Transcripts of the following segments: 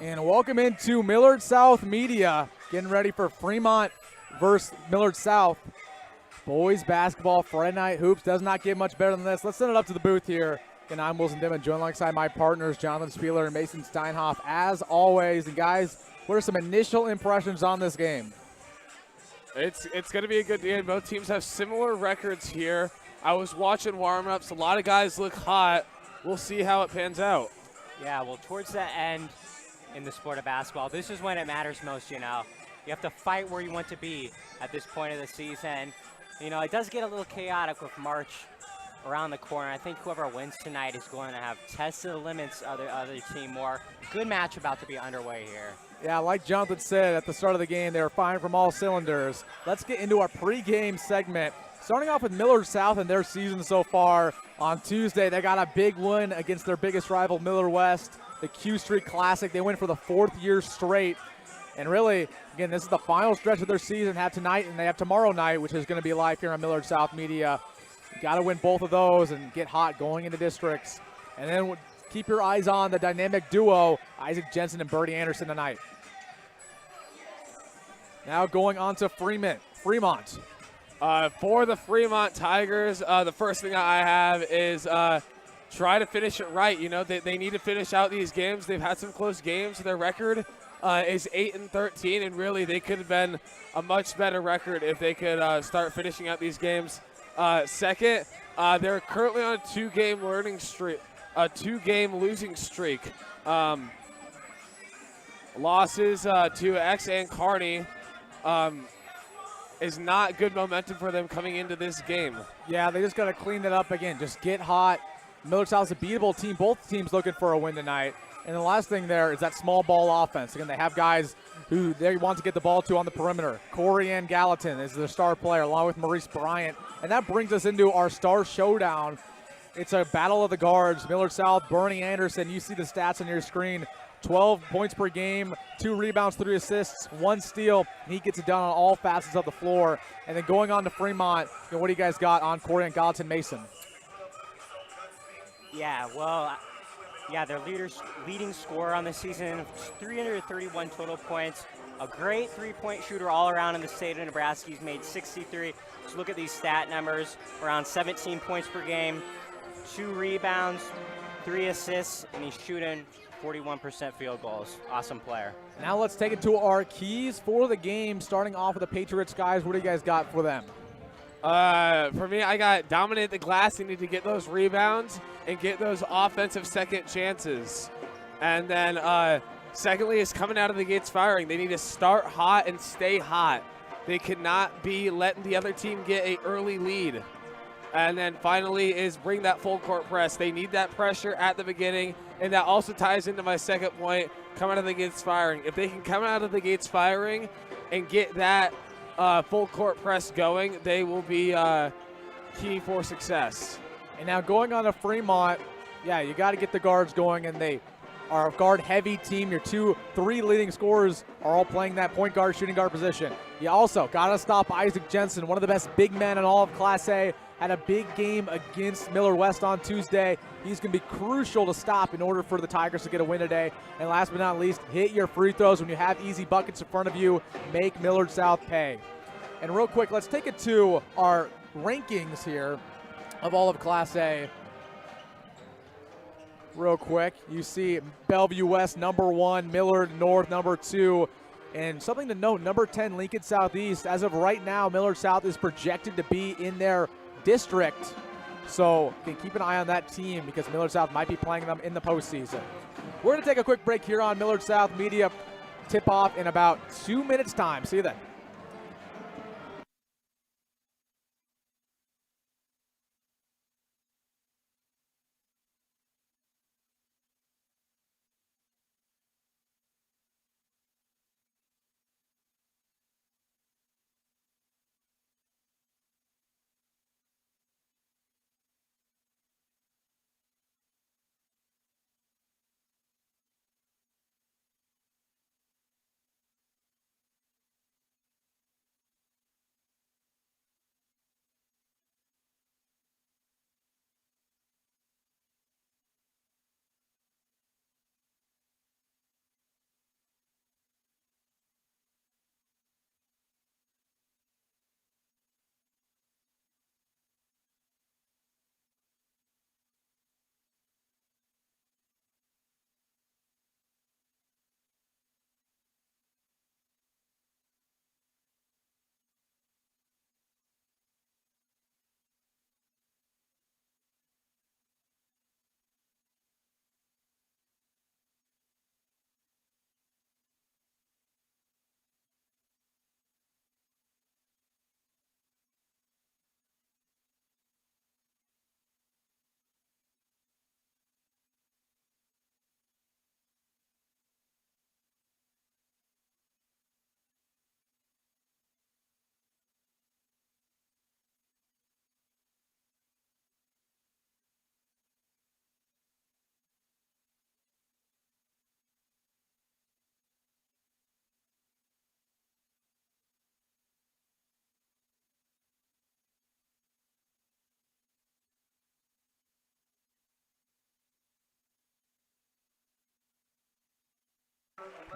And welcome into Millard South Media, getting ready for Fremont versus Millard South. Boys basketball, Friday night hoops, does not get much better than this. Let's send it up to the booth here. And I'm Wilson Dittman, joined alongside my partners, Jonathan Spieler and Mason Steinhoff, as always. And guys, what are some initial impressions on this game? It's going to be a good game. Both teams have similar records here. I was watching warm-ups. A lot of guys look hot. We'll see how it pans out. Yeah, well, towards the end in the sport of basketball, this is when it matters most, you know. You have to fight where you want to be at this point of the season. You know, it does get a little chaotic with March around the corner. I think whoever wins tonight is going to have tested the limits of the other team more. Good match about to be underway here. Yeah, like Jonathan said at the start of the game, they were firing from all cylinders. Let's get into our pregame segment. Starting off with Millard South and their season so far. On Tuesday, they got a big win against their biggest rival, Millard West, the Q Street Classic. They win for the 4th year straight. And really, again, this is the final stretch of their season. Have tonight and they have tomorrow night, which is going to be live here on Millard South Media. You got to win both of those and get hot going into districts. And then keep your eyes on the dynamic duo, Isaac Jensen and Bertie Anderson tonight. Now going on to Fremont. For the Fremont Tigers, the first thing I have is try to finish it right. You know, they need to finish out these games. They've had some close games. Their record is 8-13, and really they could have been a much better record if they could start finishing out these games. Second, they're currently on a two-game losing streak. Losses to X and Kearney is not good momentum for them coming into this game. Yeah, they just got to clean it up again. Just get hot. Millard South's a beatable team. Both teams looking for a win tonight. And the last thing there is that small ball offense. Again, they have guys who they want to get the ball to on the perimeter. Corey Ann Gallatin is their star player, along with Maurice Bryant. And that brings us into our star showdown. It's a battle of the guards. Millard South, Bernie Anderson. You see the stats on your screen. 12 points per game, 2 rebounds, 3 assists, 1 steal. He gets it done on all facets of the floor. And then going on to Fremont, you know, what do you guys got on Corey and Gallatin Mason? Yeah, well, their leading scorer on the season, 331 total points. A great three-point shooter all around in the state of Nebraska. He's made 63. So look at these stat numbers, around 17 points per game, 2 rebounds, 3 assists, and he's shooting 41% field goals. Awesome player. Now let's take it to our keys for the game, starting off with the Patriots guys. What do you guys got for them? For me, I got dominate the glass. They need to get those rebounds and get those offensive second chances. And then secondly is coming out of the gates firing. They need to start hot and stay hot. They cannot be letting the other team get an early lead. And then finally is bring that full court press. They need that pressure at the beginning, and that also ties into my second point, come out of the gates firing. If they can come out of the gates firing and get that full court press going, they will be key for success. And now going on to Fremont, yeah, you got to get the guards going, and they are a guard-heavy team. Your 3 leading scorers are all playing that point guard, shooting guard position. You also got to stop Isaac Jensen, one of the best big men in all of Class A. Had a big game against Millard West on Tuesday. He's going to be crucial to stop in order for the Tigers to get a win today. And last but not least, hit your free throws when you have easy buckets in front of you. Make Millard South pay. And real quick, let's take it to our rankings here of all of Class A. Real quick, you see Bellevue West number 1, Millard North number 2. And something to note, number 10, Lincoln Southeast. As of right now, Millard South is projected to be in their district. So you can keep an eye on that team because Millard South might be playing them in the postseason. We're going to take a quick break here on Millard South Media. Tip-off in about 2 minutes' time. See you then.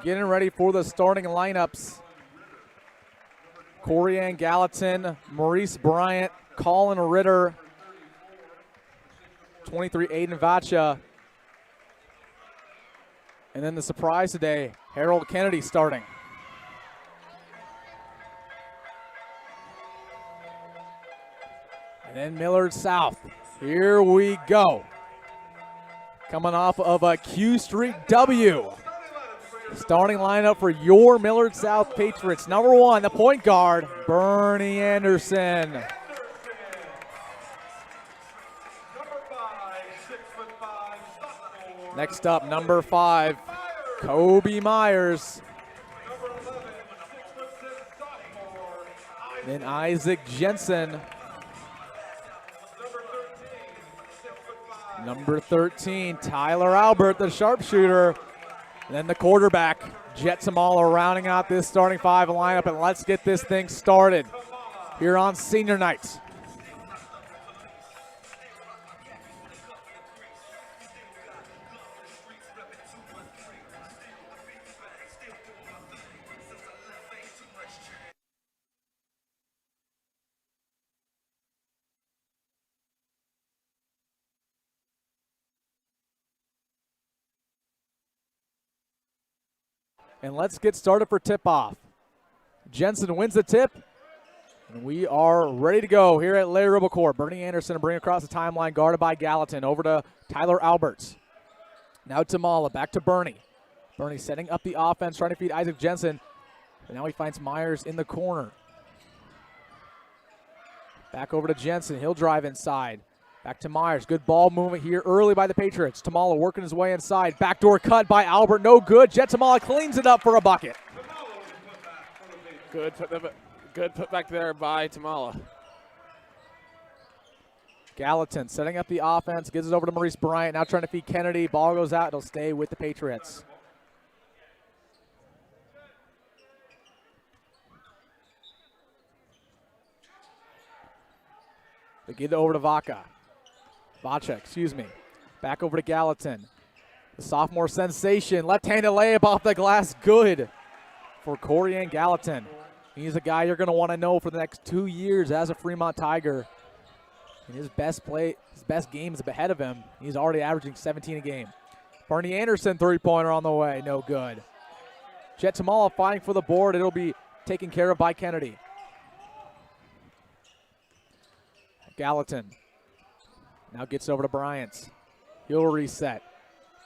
getting ready for the starting lineups. Corian Gallatin, Maurice Bryant, Colin Ritter, 23 Aiden Vacha. And then the surprise today, Harold Kennedy starting. And then Millard South. Here we go. Coming off of a Q Street W. Starting lineup for your Millard South Patriots. Number 1, the point guard, Bernie Anderson. Next up, number 5, Kobe Myers. Then Isaac Jensen. Number 13, Tyler Albert, the sharpshooter. And then the quarterback, Jet Tamala, rounding out this starting 5 lineup. And let's get this thing started here on senior night. And let's get started for tip-off. Jensen wins the tip, and we are ready to go here at Larry Ribble Court. Bernie Anderson bring across the timeline, guarded by Gallatin. Over to Tyler Alberts. Now Tamala, back to Bernie. Bernie setting up the offense, trying to feed Isaac Jensen. And now he finds Myers in the corner. Back over to Jensen. He'll drive inside. Back to Myers. Good ball movement here early by the Patriots. Tamala working his way inside. Backdoor cut by Albert. No good. Jet Tamala cleans it up for a bucket. Good put back there by Tamala. Gallatin setting up the offense. Gives it over to Maurice Bryant. Now trying to feed Kennedy. Ball goes out. It'll stay with the Patriots. They get it over to Vacha, excuse me. Back over to Gallatin. The sophomore sensation. Left-handed layup off the glass. Good for Corian Gallatin. He's a guy you're going to want to know for the next 2 years as a Fremont Tiger. And his best game is ahead of him. He's already averaging 17 a game. Bernie Anderson, three-pointer on the way. No good. Jet Tamala fighting for the board. It'll be taken care of by Kennedy. Gallatin now gets over to Bryant. He'll reset.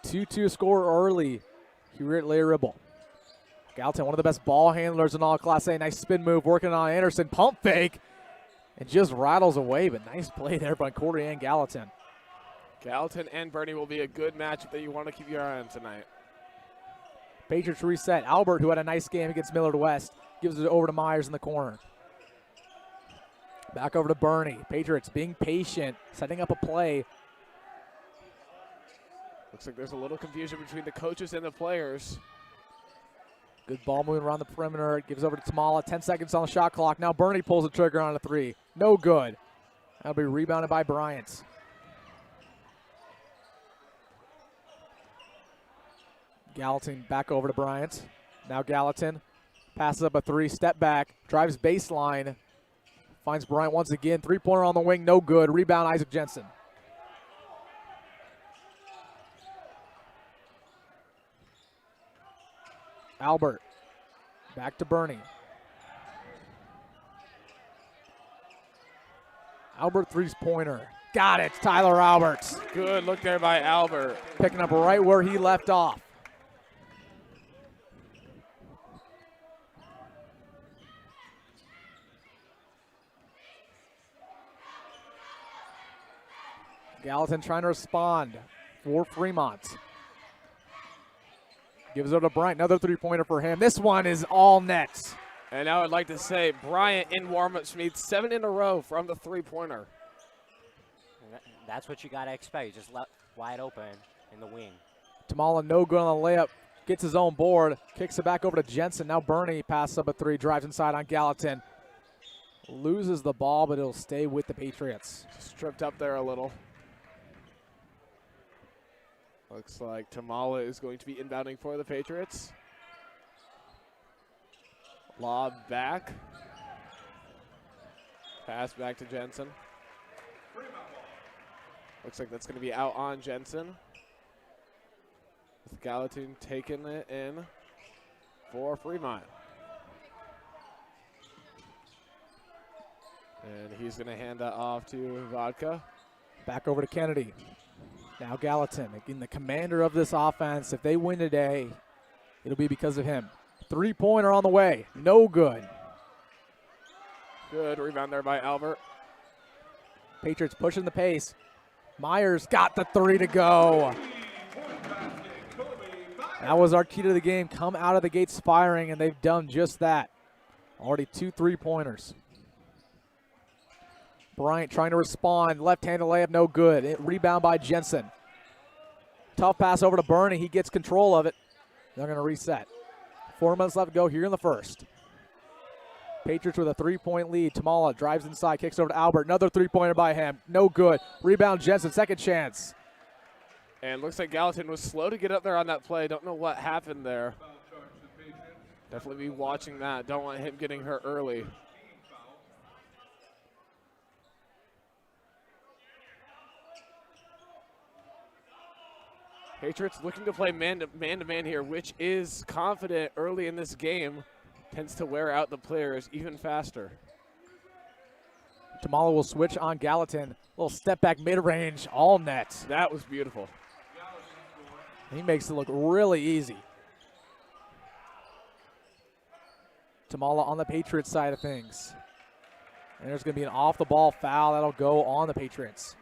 2-2 score early here at Larry Ribble. Gallatin, one of the best ball handlers in all Class A. Nice spin move working on Anderson. Pump fake. It just rattles away, but nice play there by Corey and Gallatin. Gallatin and Bernie will be a good matchup that you want to keep your eye on tonight. Patriots reset. Albert, who had a nice game against Millard West, gives it over to Myers in the corner. Back over to Bernie. Patriots being patient, setting up a play. Looks like there's a little confusion between the coaches and the players. Good ball moving around the perimeter. It gives over to Tamala. 10 seconds on the shot clock. Now Bernie pulls the trigger on a 3. No good. That'll be rebounded by Bryant. Gallatin back over to Bryant. Now Gallatin passes up a 3. Step back. Drives baseline. Finds Bryant once again. Three-pointer on the wing. No good. Rebound Isaac Jensen. Albert. Back to Bernie. Albert three-pointer. Got it. Tyler Alberts. Good look there by Albert. Picking up right where he left off. Gallatin trying to respond for Fremont. Gives it to Bryant. Another three-pointer for him. This one is all net. And I would like to say Bryant in warm-ups made 7 in a row from the three-pointer. That's what you got to expect. Just left wide open in the wing. Tamala no good on the layup. Gets his own board. Kicks it back over to Jensen. Now Bernie passes up a 3. Drives inside on Gallatin. Loses the ball, but it'll stay with the Patriots. Just tripped up there a little. Looks like Tamala is going to be inbounding for the Patriots. Lob back. Pass back to Jensen. Looks like that's going to be out on Jensen. With Gallatin taking it in for Fremont. And he's going to hand that off to Vodka. Back over to Kennedy. Now Gallatin, again, the commander of this offense. If they win today, it'll be because of him. 3-pointer on the way. No good. Good rebound there by Albert. Patriots pushing the pace. Myers got the 3 to go. That was our key to the game. Come out of the gates firing, and they've done just that. Already 2 3-pointers. Bryant trying to respond. Left-handed layup, no good. Rebound by Jensen. Tough pass over to Burney. He gets control of it. They're going to reset. 4 minutes left to go here in the first. Patriots with a 3-point lead. Tamala drives inside, kicks over to Albert. Another 3-pointer by him. No good. Rebound Jensen, second chance. And looks like Gallatin was slow to get up there on that play. Don't know what happened there. Definitely be watching that. Don't want him getting hurt early. Patriots looking to play man-to-man here, which is confident early in this game. Tends to wear out the players even faster. Tamala will switch on Gallatin. Little step back mid-range, all net. That was beautiful. He makes it look really easy. Tamala on the Patriots side of things. And there's going to be an off-the-ball foul that'll go on the Patriots.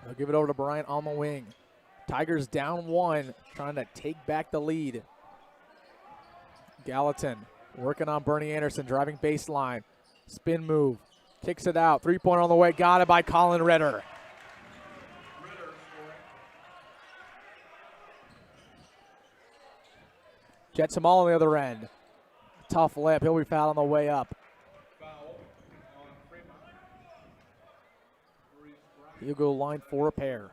They'll give it over to Bryant on the wing. Tigers down 1, trying to take back the lead. Gallatin working on Bernie Anderson, driving baseline. Spin move, kicks it out. 3-pointer on the way, got it by Colin Ritter. Jet Tamala on the other end. Tough layup, he'll be fouled on the way up. He'll go line for a pair.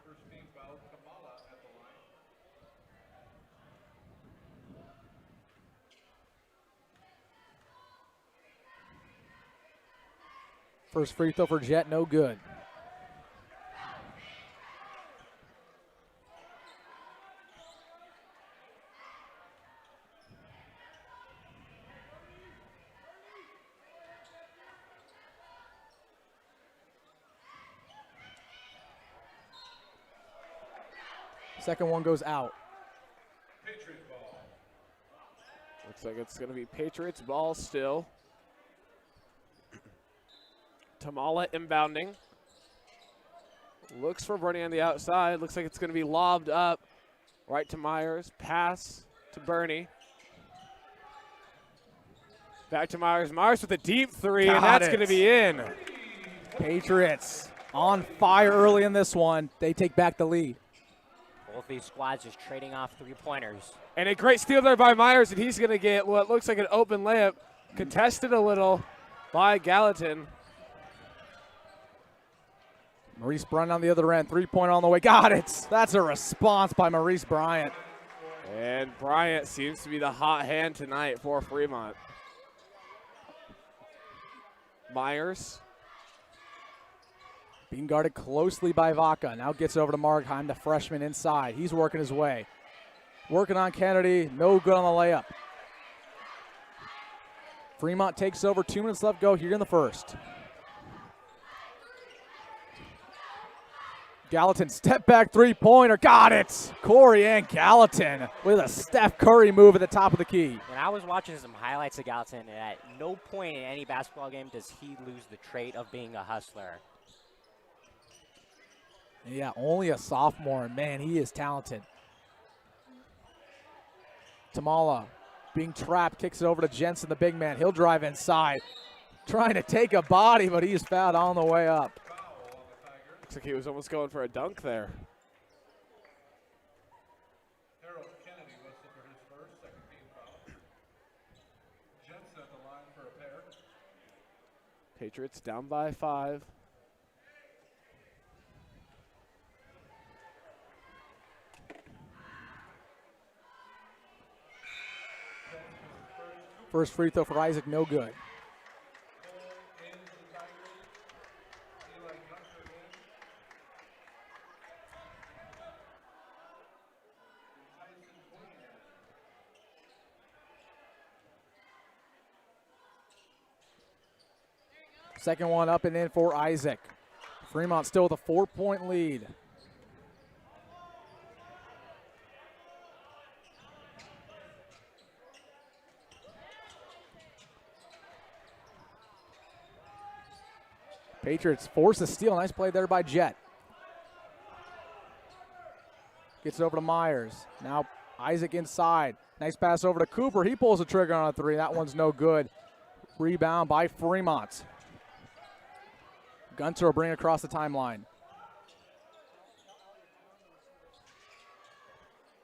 First free throw for Jet, no good. Second one goes out. Patriots ball. Looks like it's going to be Patriots ball still. Tamala inbounding. Looks for Bernie on the outside. Looks like it's going to be lobbed up right to Myers. Pass to Bernie. Back to Myers. Myers with a deep 3, and that's going to be in. Patriots on fire early in this one. They take back the lead. Both these squads just trading off 3-pointers. And a great steal there by Myers, and he's going to get what looks like an open layup. Contested a little by Gallatin. Maurice Bryant on the other end. 3-pointer on the way. Got it. That's a response by Maurice Bryant. And Bryant seems to be the hot hand tonight for Fremont. Myers. Being guarded closely by Vaca. Now gets over to Markheim, the freshman inside. He's working his way. Working on Kennedy. No good on the layup. Fremont takes over. 2 minutes left to go here in the first. Gallatin step back 3-pointer. Got it. Corey and Gallatin with a Steph Curry move at the top of the key. When I was watching some highlights of Gallatin, at no point in any basketball game does he lose the trait of being a hustler. Yeah, only a sophomore. Man, he is talented. Tamala being trapped, kicks it over to Jensen, the big man. He'll drive inside. Trying to take a body, but he's fouled on the way up. Looks like he was almost going for a dunk there. Patriots down by 5. First free throw for Isaac, no good. Second one up and in for Isaac. Fremont still with a 4-point lead. Patriots force a steal. Nice play there by Jet. Gets it over to Myers. Now Isaac inside. Nice pass over to Cooper. He pulls the trigger on a 3. That one's no good. Rebound by Fremont. Gunter will bring it across the timeline.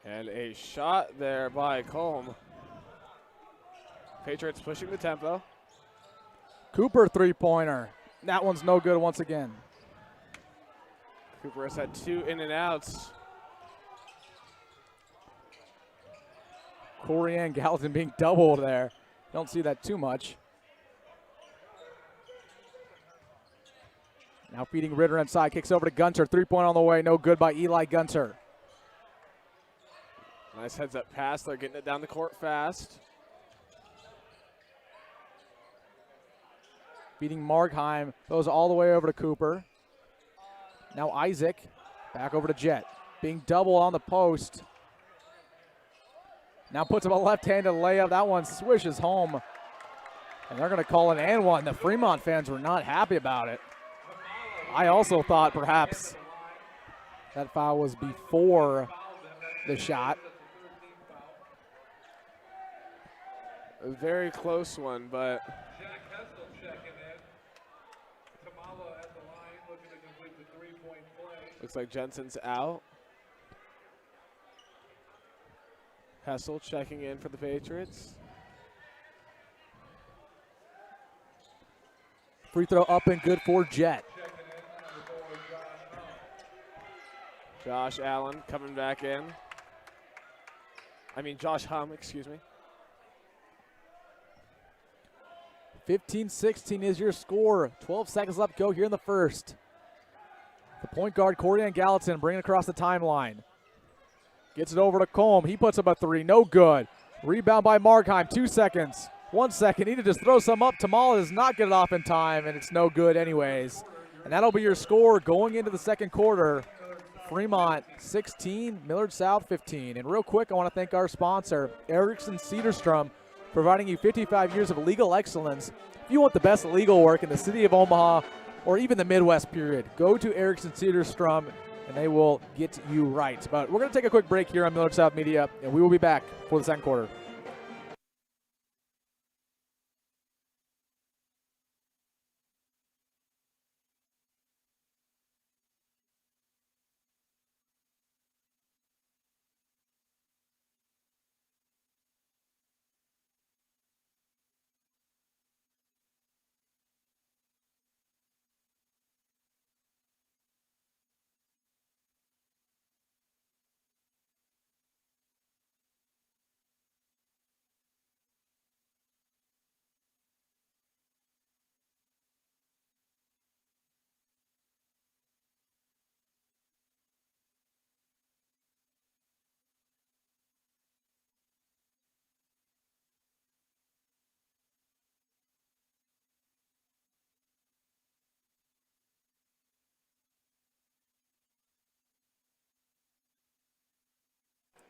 And a shot there by Colm. Patriots pushing the tempo. Cooper three-pointer. That one's no good once again. Cooper has had 2 in and outs. Corey and Gallatin being doubled there. Don't see that too much. Now feeding Ritter inside, kicks over to Gunter. 3-point on the way, no good by Eli Gunter. Nice heads-up pass. They're getting it down the court fast. Feeding Markheim, goes all the way over to Cooper. Now Isaac, back over to Jet. Being doubled on the post. Now puts up a left-handed layup. That one swishes home. And they're going to call an and one. The Fremont fans were not happy about it. I also thought perhaps that foul was before the shot. A very close one, but looks like Jensen's out. Hessel checking in for the Patriots. Free throw up and good for Jet. Josh Allen coming back in. Josh Hum, excuse me. 15-16 is your score. 12 seconds left to go here in the first. The point guard, Corey Gallatin, bringing it across the timeline. Gets it over to Colm. He puts up a 3. No good. Rebound by Markheim. 2 seconds. 1 second. Need to just throw some up. Tamala does not get it off in time, and it's no good anyways. And that'll be your score going into the second quarter. Fremont 16, Millard South 15. And real quick, I want to thank our sponsor, Erickson Cedarstrom, providing you 55 years of legal excellence. If you want the best legal work in the city of Omaha or even the Midwest period, go to Erickson Cedarstrom and they will get you right. But we're going to take a quick break here on Millard South Media, and we will be back for the second quarter.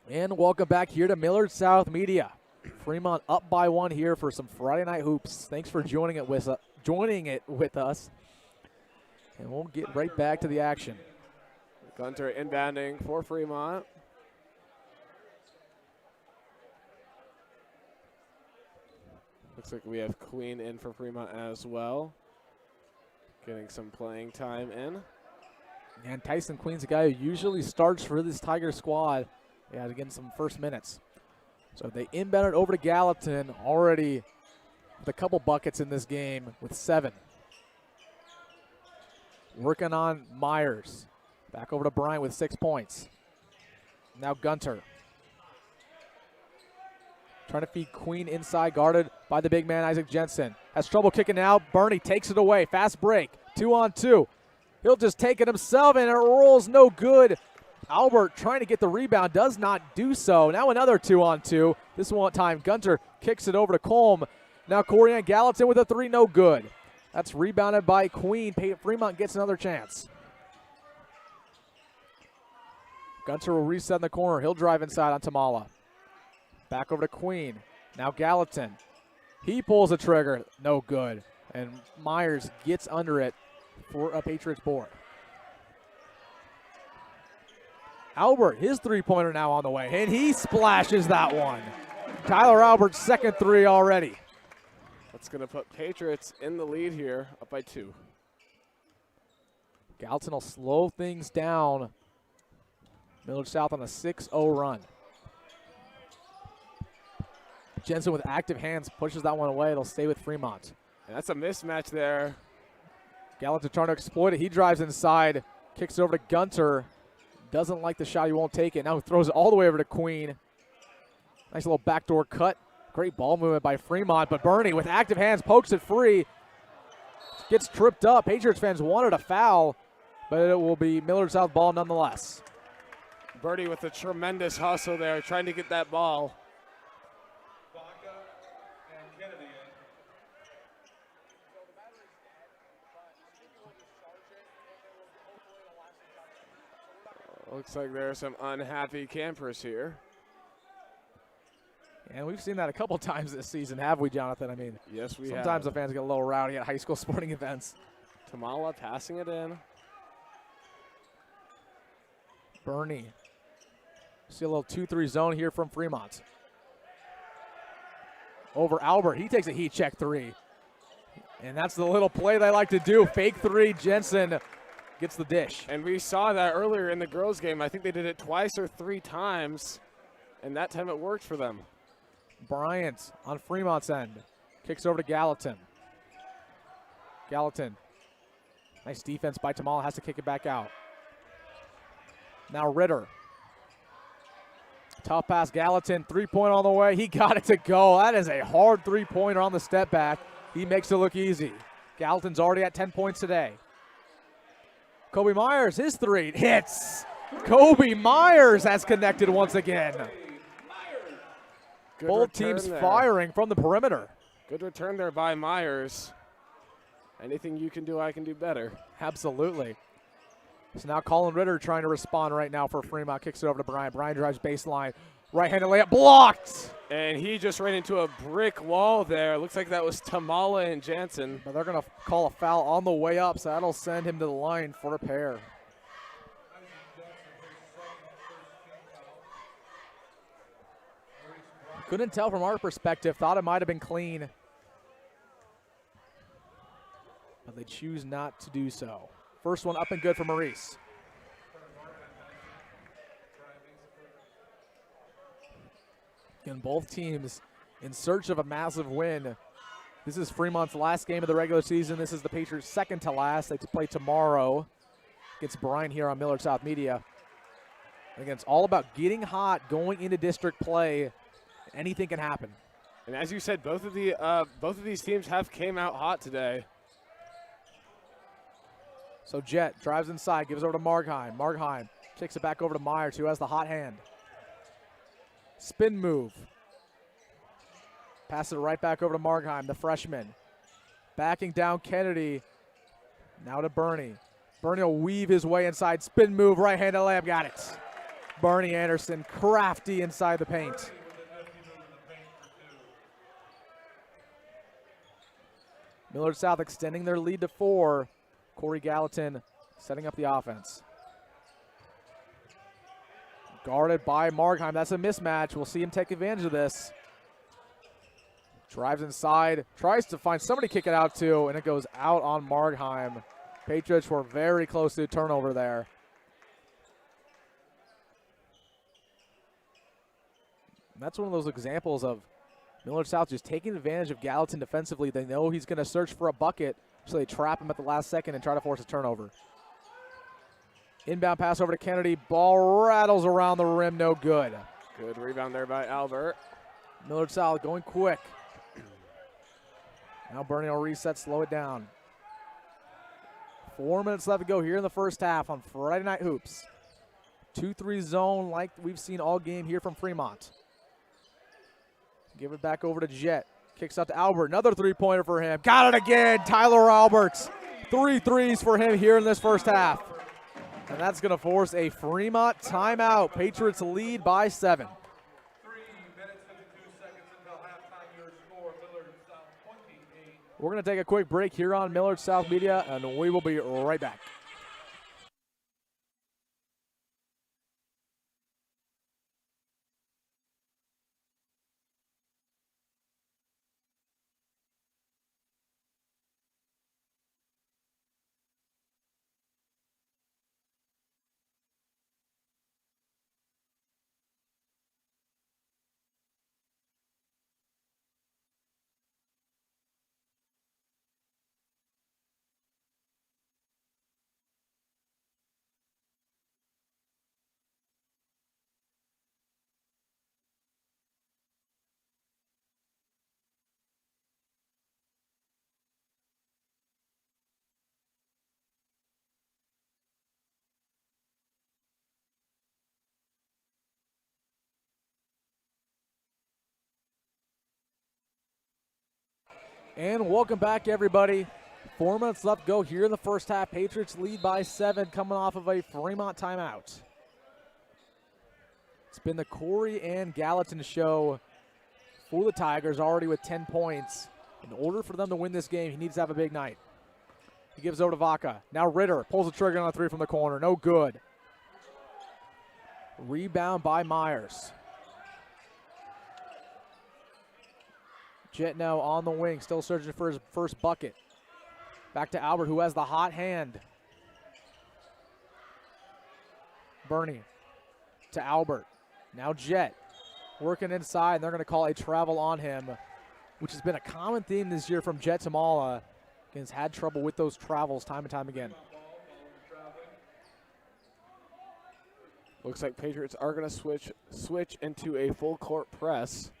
And welcome back here to Millard South Media. Fremont up by 1 here for some Friday night hoops. Thanks for joining it with us. And we'll get right back to the action. Gunter inbounding for Fremont. Looks like we have Queen in for Fremont as well. Getting some playing time in. And Tyson Queen's a guy who usually starts for this Tiger squad. Yeah, to get some first minutes. So they inbound it over to Gallatin, already with a couple buckets in this game with 7. working on Myers. Back over to Bryant with 6 points. Now Gunter. Trying to feed Queen inside, guarded by the big man, Isaac Jensen. Has trouble kicking out. Bernie takes it away. Fast break. 2-on-2. He'll just take it himself, and it rolls no good. Albert trying to get the rebound, does not do so. Now another 2-on-2. This one time, Gunter kicks it over to Colm. Now Corian Gallatin with a 3, no good. That's rebounded by Queen. Fremont gets another chance. Gunter will reset in the corner. He'll drive inside on Tamala. Back over to Queen. Now Gallatin. He pulls the trigger. No good. And Myers gets under it for a Patriots board. Albert, his three-pointer now on the way, and he splashes that one. Tyler Albert's second 3 already. That's going to put Patriots in the lead here, up by 2. Gallatin will slow things down. Millard South on a 6-0 run. Jensen with active hands pushes that one away. It'll stay with Fremont. And that's a mismatch there. Gallatin trying to exploit it. He drives inside, kicks it over to Gunter. Doesn't like the shot. He won't take it. Now he throws it all the way over to Queen. Nice little backdoor cut. Great ball movement by Fremont, but Bernie with active hands pokes it free. Gets tripped up. Patriots fans wanted a foul, but it will be Millard South ball nonetheless. Bernie with a tremendous hustle there, trying to get that ball. Looks like there are some unhappy campers here. And we've seen that a couple times this season, have we, Jonathan? I mean, yes, we sometimes have. the fans get a little rowdy at high school sporting events. Tamala passing it in. Bernie. See a little 2-3 zone here from Fremont. Over Albert. He takes a heat check 3. And that's the little play they like to do. Fake 3. Jensen gets the dish. And we saw that earlier in the girls' game. I think they did it twice or 3 times, and that time it worked for them. Bryant on Fremont's end. Kicks over to Gallatin. Gallatin. Nice defense by Tamala. Has to kick it back out. Now Ritter. Tough pass. Gallatin. 3-point on the way. He got it to go. That is a hard 3-pointer on the step back. He makes it look easy. Gallatin's already at 10 points today. Kobe Myers, his 3 hits. Kobe Myers has connected once again. Good Both teams there. firing from the perimeter. Good return there by Myers. Anything you can do, I can do better. Absolutely. So now Colin Ritter trying to respond right now for Fremont. Kicks it over to Brian. Brian drives baseline. Right-handed layup blocked. And he just ran into a brick wall there. Looks like that was Tamala and Jansen. But they're going to call a foul on the way up, so that'll send him to the line for a pair. Couldn't tell from our perspective. Thought it might have been clean. But they choose not to do so. First one up and good for Maurice. And both teams in search of a massive win. This is Fremont's last game of the regular season. This is the Patriots' second to last. They play tomorrow against Bryan here on Millard South Media. Again, it's all about getting hot, going into district play. Anything can happen. And as you said, both of these teams have came out hot today. So Jet drives inside, gives over to Margheim. Margheim kicks it back over to Myers, who has the hot hand. Spin move. Pass it right back over to Margheim, the freshman. Backing down Kennedy. Now to Bernie. Bernie will weave his way inside. Spin move, right-handed layup, got it. Bernie Anderson, crafty inside the paint. Millard South extending their lead to 4. Corey Gallatin setting up the offense. Guarded by Margheim. That's a mismatch. We'll see him take advantage of this. Drives inside. Tries to find somebody to kick it out to, and it goes out on Margheim. Patriots were very close to a turnover there. And that's one of those examples of Millard South just taking advantage of Gallatin defensively. They know he's going to search for a bucket. So they trap him at the last second and try to force a turnover. Inbound pass over to Kennedy. Ball rattles around the rim, no good. Good rebound there by Albert. Millard South going quick. Now Bernie will reset, slow it down. 4 minutes left to go here in the first half on Friday Night Hoops. 2-3 zone like we've seen all game here from Fremont. Give it back over to Jet. Kicks out to Albert. Another three-pointer for him. Got it again. Tyler Alberts. 3 threes for him here in this first half. And that's going to force a Fremont timeout. Patriots lead by 7. 3 minutes, 52 seconds until halftime. Your score, Millard South 28. We're going to take a quick break here on Millard South Media, and we will be right back. And welcome back, everybody. 4 minutes left to go here in the first half. Patriots lead by 7, coming off of a Fremont timeout. It's been the Corey and Gallatin show for the Tigers, already with 10 points. In order for them to win this game, he needs to have a big night. He gives over to Vaca. Now Ritter pulls the trigger on a 3 from the corner. No good. Rebound by Myers. Jet now on the wing, still searching for his first bucket. Back to Albert, who has the hot hand. Bernie to Albert. Now Jet working inside, and they're going to call a travel on him, which has been a common theme this year from Jet Tamala. He's had trouble with those travels time and time again. Looks like Patriots are going to switch into a full court press.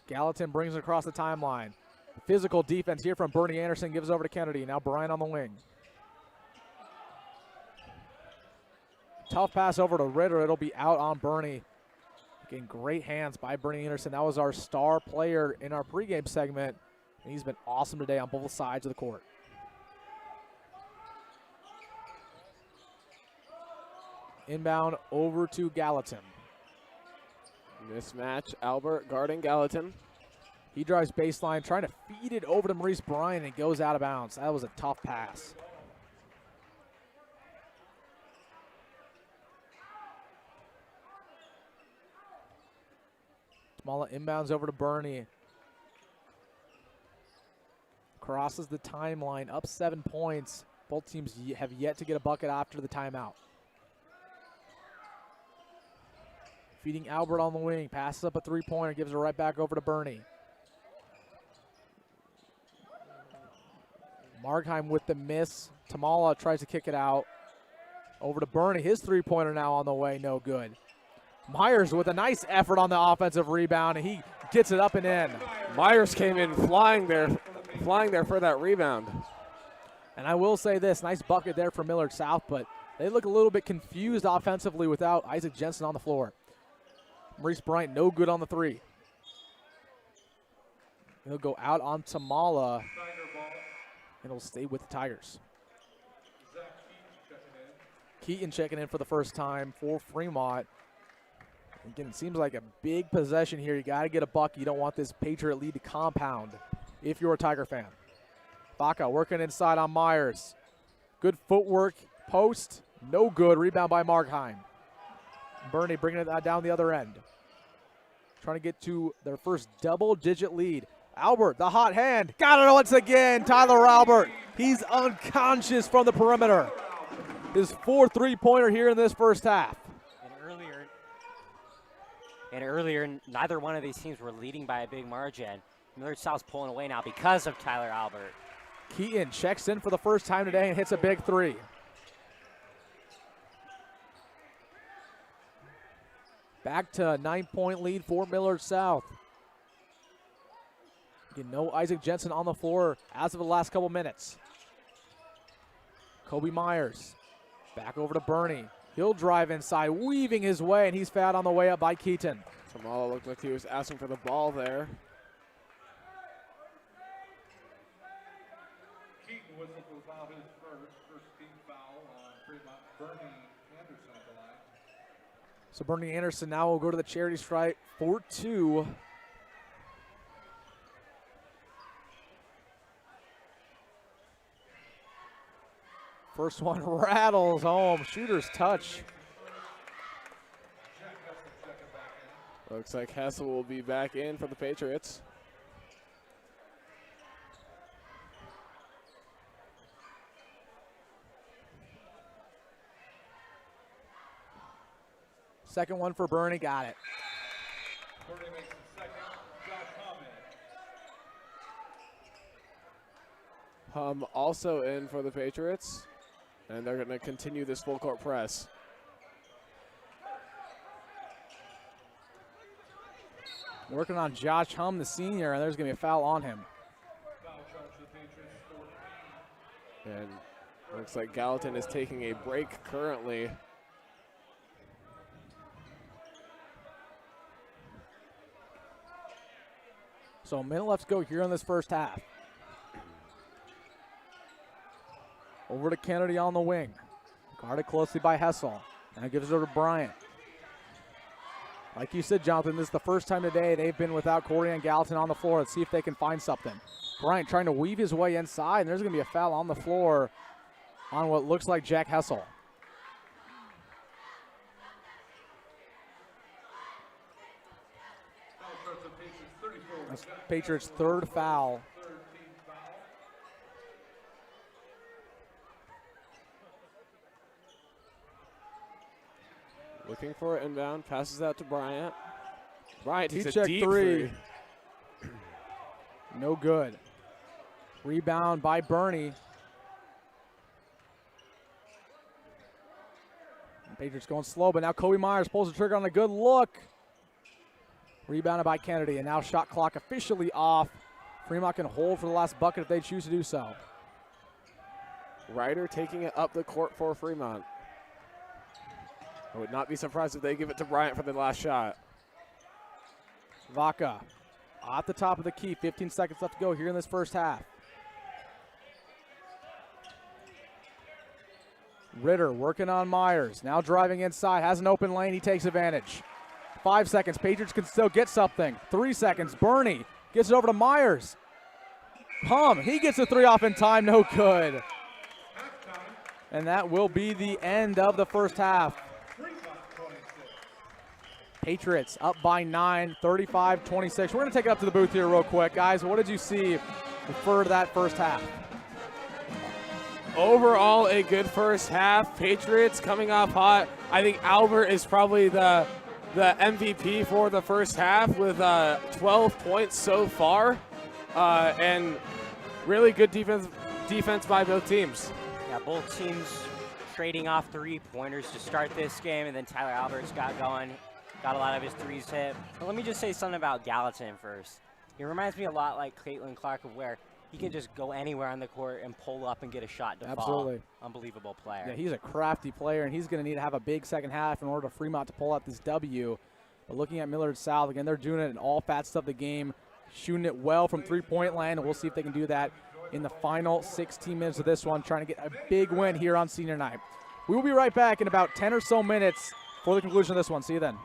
Gallatin brings it across the timeline. Physical defense here from Bernie Anderson, gives over to Kennedy. Now Bryant on the wing. Tough pass over to Ritter. It'll be out on Bernie. Again, great hands by Bernie Anderson. That was our star player in our pregame segment, and he's been awesome today on both sides of the court. Inbound over to Gallatin. Mismatch, Albert guarding Gallatin. He drives baseline, trying to feed it over to Maurice Bryant, and it goes out of bounds. That was a tough pass. Tamala inbounds over to Bernie. Crosses the timeline, up 7 points. Both teams have yet to get a bucket after the timeout. Feeding Albert on the wing, passes up a three-pointer, gives it right back over to Bernie. Markheim with the miss. Tamala tries to kick it out. Over to Bernie, his three-pointer now on the way, no good. Myers with a nice effort on the offensive rebound, and he gets it up and in. Myers came in flying there for that rebound. And I will say this, nice bucket there for Millard South, but they look a little bit confused offensively without Isaac Jensen on the floor. Maurice Bryant, no good on the 3. He'll go out on Tamala, and he'll stay with the Tigers. Keaton checking in for the first time for Fremont. Again, it seems like a big possession here. You got to get a bucket. You don't want this Patriot lead to compound if you're a Tiger fan. Vaca working inside on Myers. Good footwork. Post, no good. Rebound by Markheim. Bernie bringing it down the other end. Trying to get to their first double-digit lead. Albert, the hot hand. Got it once again. Tyler Albert. He's unconscious from the perimeter. His 4 3-pointer here in this first half. And earlier, neither one of these teams were leading by a big margin. Millard South's pulling away now because of Tyler Albert. Keaton checks in for the first time today and hits a big three. Back to a 9-point lead for Millard South. Again, no Isaac Jensen on the floor as of the last couple minutes. Kobe Myers back over to Bernie. He'll drive inside, weaving his way, and he's fouled on the way up by Keaton. Tamala looked like he was asking for the ball there. Keaton whistled for foul, his first team foul on Fremont. Bernie Anderson at the line. So Bernie Anderson now will go to the charity stripe for 2. First one rattles home. Shooter's touch. Looks like Hessel will be back in for the Patriots. Second one for Bernie, got it. Bernie makes the second. Josh Hum also in for the Patriots, and they're going to continue this full court press. Working on Josh Hum, the senior, and there's going to be a foul on him. Foul charge to the Patriots, 14. And looks like Gallatin is taking a break currently. So a minute left to go here in this first half. Over to Kennedy on the wing. Guarded closely by Hessel. Now gives it over to Bryant. Like you said, Jonathan, this is the first time today they've been without Corey and Gallatin on the floor. Let's see if they can find something. Bryant trying to weave his way inside, and there's going to be a foul on the floor on what looks like Jack Hessel. Foul starts at Patriots, 34. That's Patriots' third foul. Third team foul. Looking for it inbound, passes out to Bryant. Bryant takes a T-check deep three. No good. Rebound by Bernie. Patriots going slow, but now Kobe Myers pulls the trigger on a good look. Rebounded by Kennedy, and now shot clock officially off. Fremont can hold for the last bucket if they choose to do so. Ryder taking it up the court for Fremont. I would not be surprised if they give it to Bryant for the last shot. Vaca off the top of the key. 15 seconds left to go here in this first half. Ritter working on Myers. Now driving inside. Has an open lane. He takes advantage. 5 seconds. Patriots can still get something. 3 seconds. Bernie gets it over to Myers. Hum. He gets the three off in time. No good. And that will be the end of the first half. Patriots up by 9, 35-26. We're going to take it up to the booth here real quick. Guys, what did you see for that first half? Overall, a good first half. Patriots coming off hot. I think Albert is probably the MVP for the first half with 12 points so far. And really good defense by both teams. Yeah, both teams trading off three-pointers to start this game, and then Tyler Albert's got going. Got a lot of his threes hit. But let me just say something about Gallatin first. He reminds me a lot like Caitlin Clark, of where he can just go anywhere on the court and pull up and get a shot to Absolutely. fall. Unbelievable player. Yeah, he's a crafty player, and he's going to need to have a big second half in order for Fremont to pull out this W. But looking at Millard South, again, they're doing it in all facets of the game, shooting it well from three-point land, and we'll see if they can do that in the final 16 minutes of this one, trying to get a big win here on senior night. We will be right back in about 10 or so minutes for the conclusion of this one. See you then.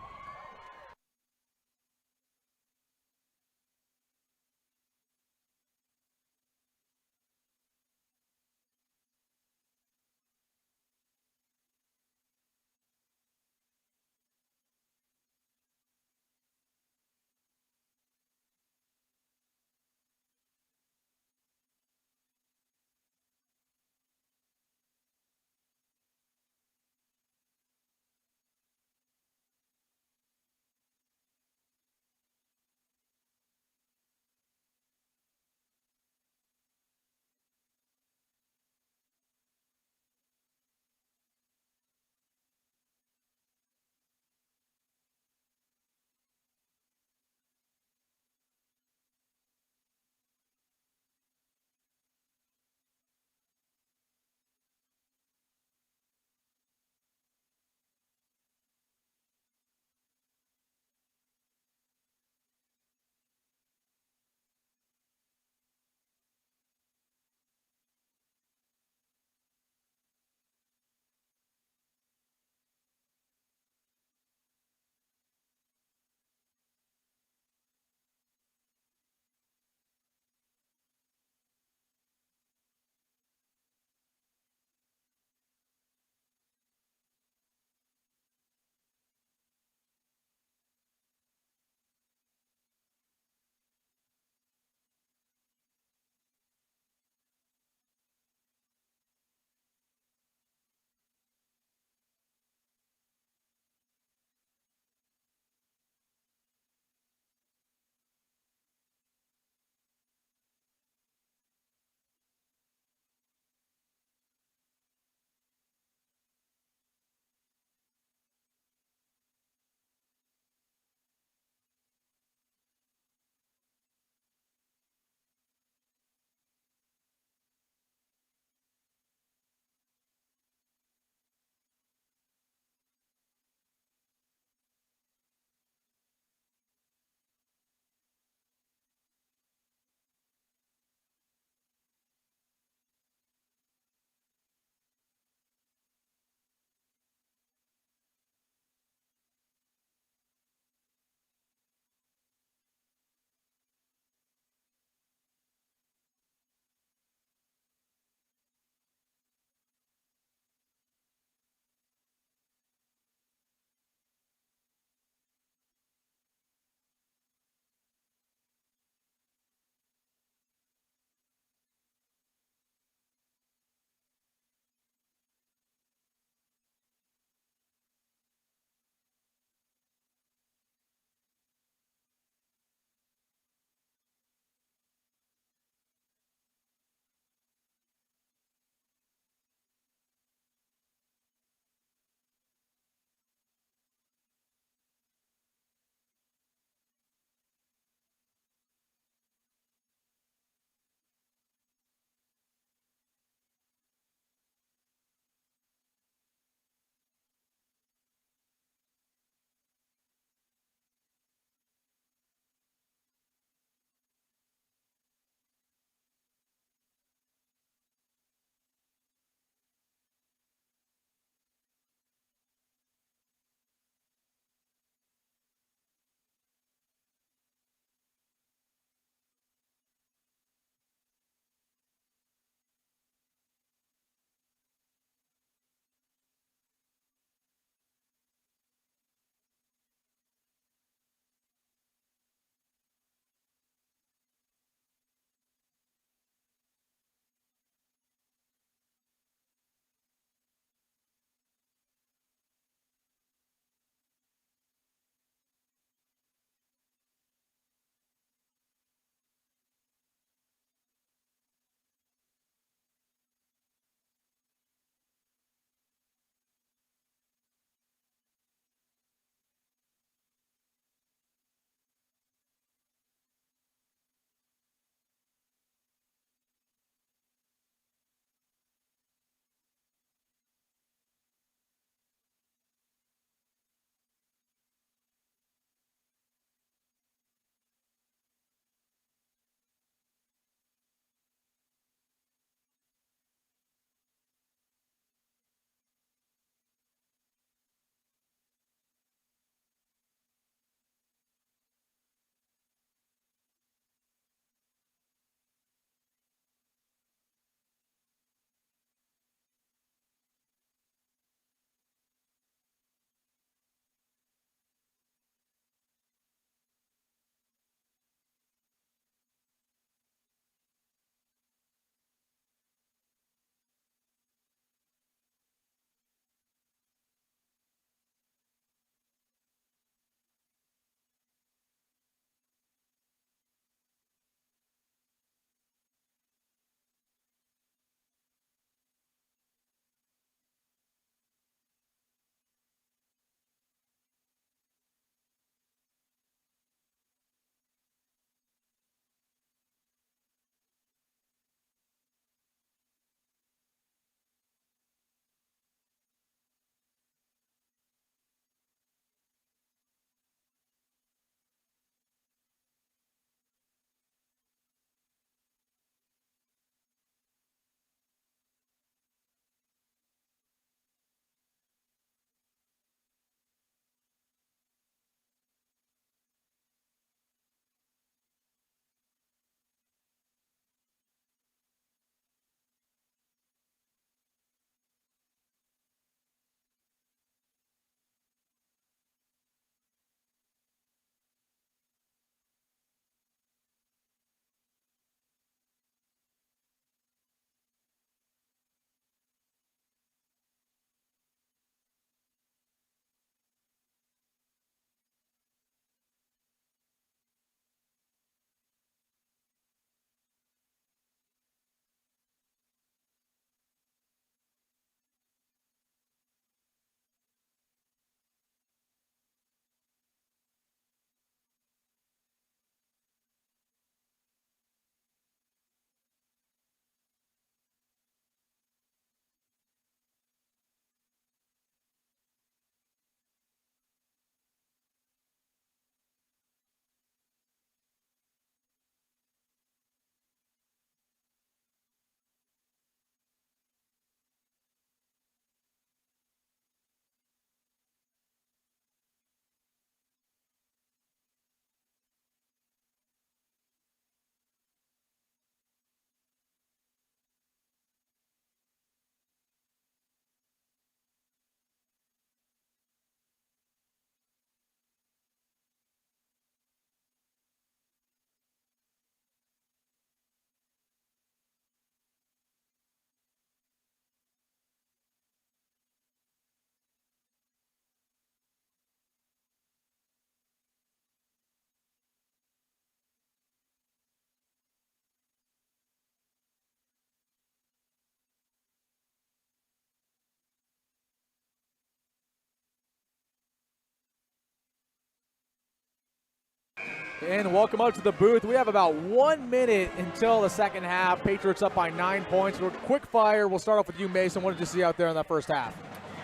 And welcome up to the booth. We have about 1 minute until the second half. Patriots up by 9 points. We're quick fire. We'll start off with you, Mason. What did you see out there in that first half?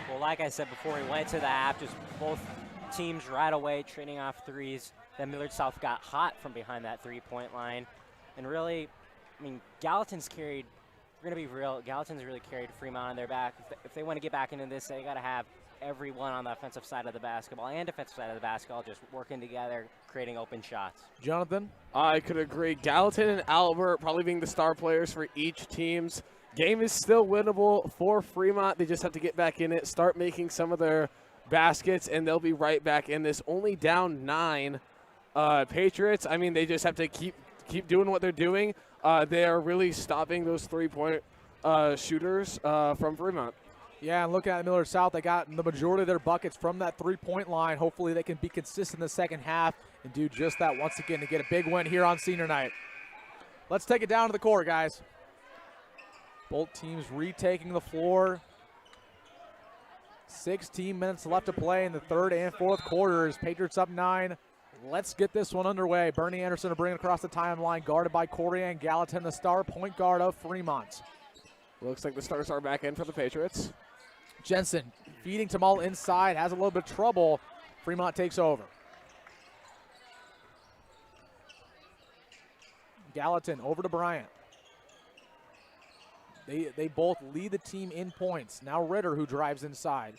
Well, like I said before, we went to the half, just both teams right away trading off threes. Then Millard South got hot from behind that three-point line. And really, I mean, Gallatin's carried, we're going to be real, Gallatin's really carried Fremont on their back. If they want to get back into this, they got to have everyone on the offensive side of the basketball and defensive side of the basketball just working together, creating open shots. Jonathan? I could agree. Gallatin and Albert probably being the star players for each team's game is still winnable for Fremont. They just have to get back in it, start making some of their baskets, and they'll be right back in this. Only down 9. Patriots, I mean, they just have to keep doing what they're doing. They are really stopping those three-point shooters from Fremont. Yeah, and looking at Millard South, they got the majority of their buckets from that three-point line. Hopefully they can be consistent in the second half and do just that once again to get a big win here on senior night. Let's take it down to the court, guys. Both teams retaking the floor. 16 minutes left to play in the third and fourth quarters. Patriots up 9. Let's get this one underway. Bernie Anderson to bring it across the timeline, guarded by Corian Gallatin, the star point guard of Fremont. Looks like the stars are back in for the Patriots. Jensen feeding Tamal inside, has a little bit of trouble. Fremont takes over. Gallatin over to Bryant. They both lead the team in points. Now Ritter, who drives inside.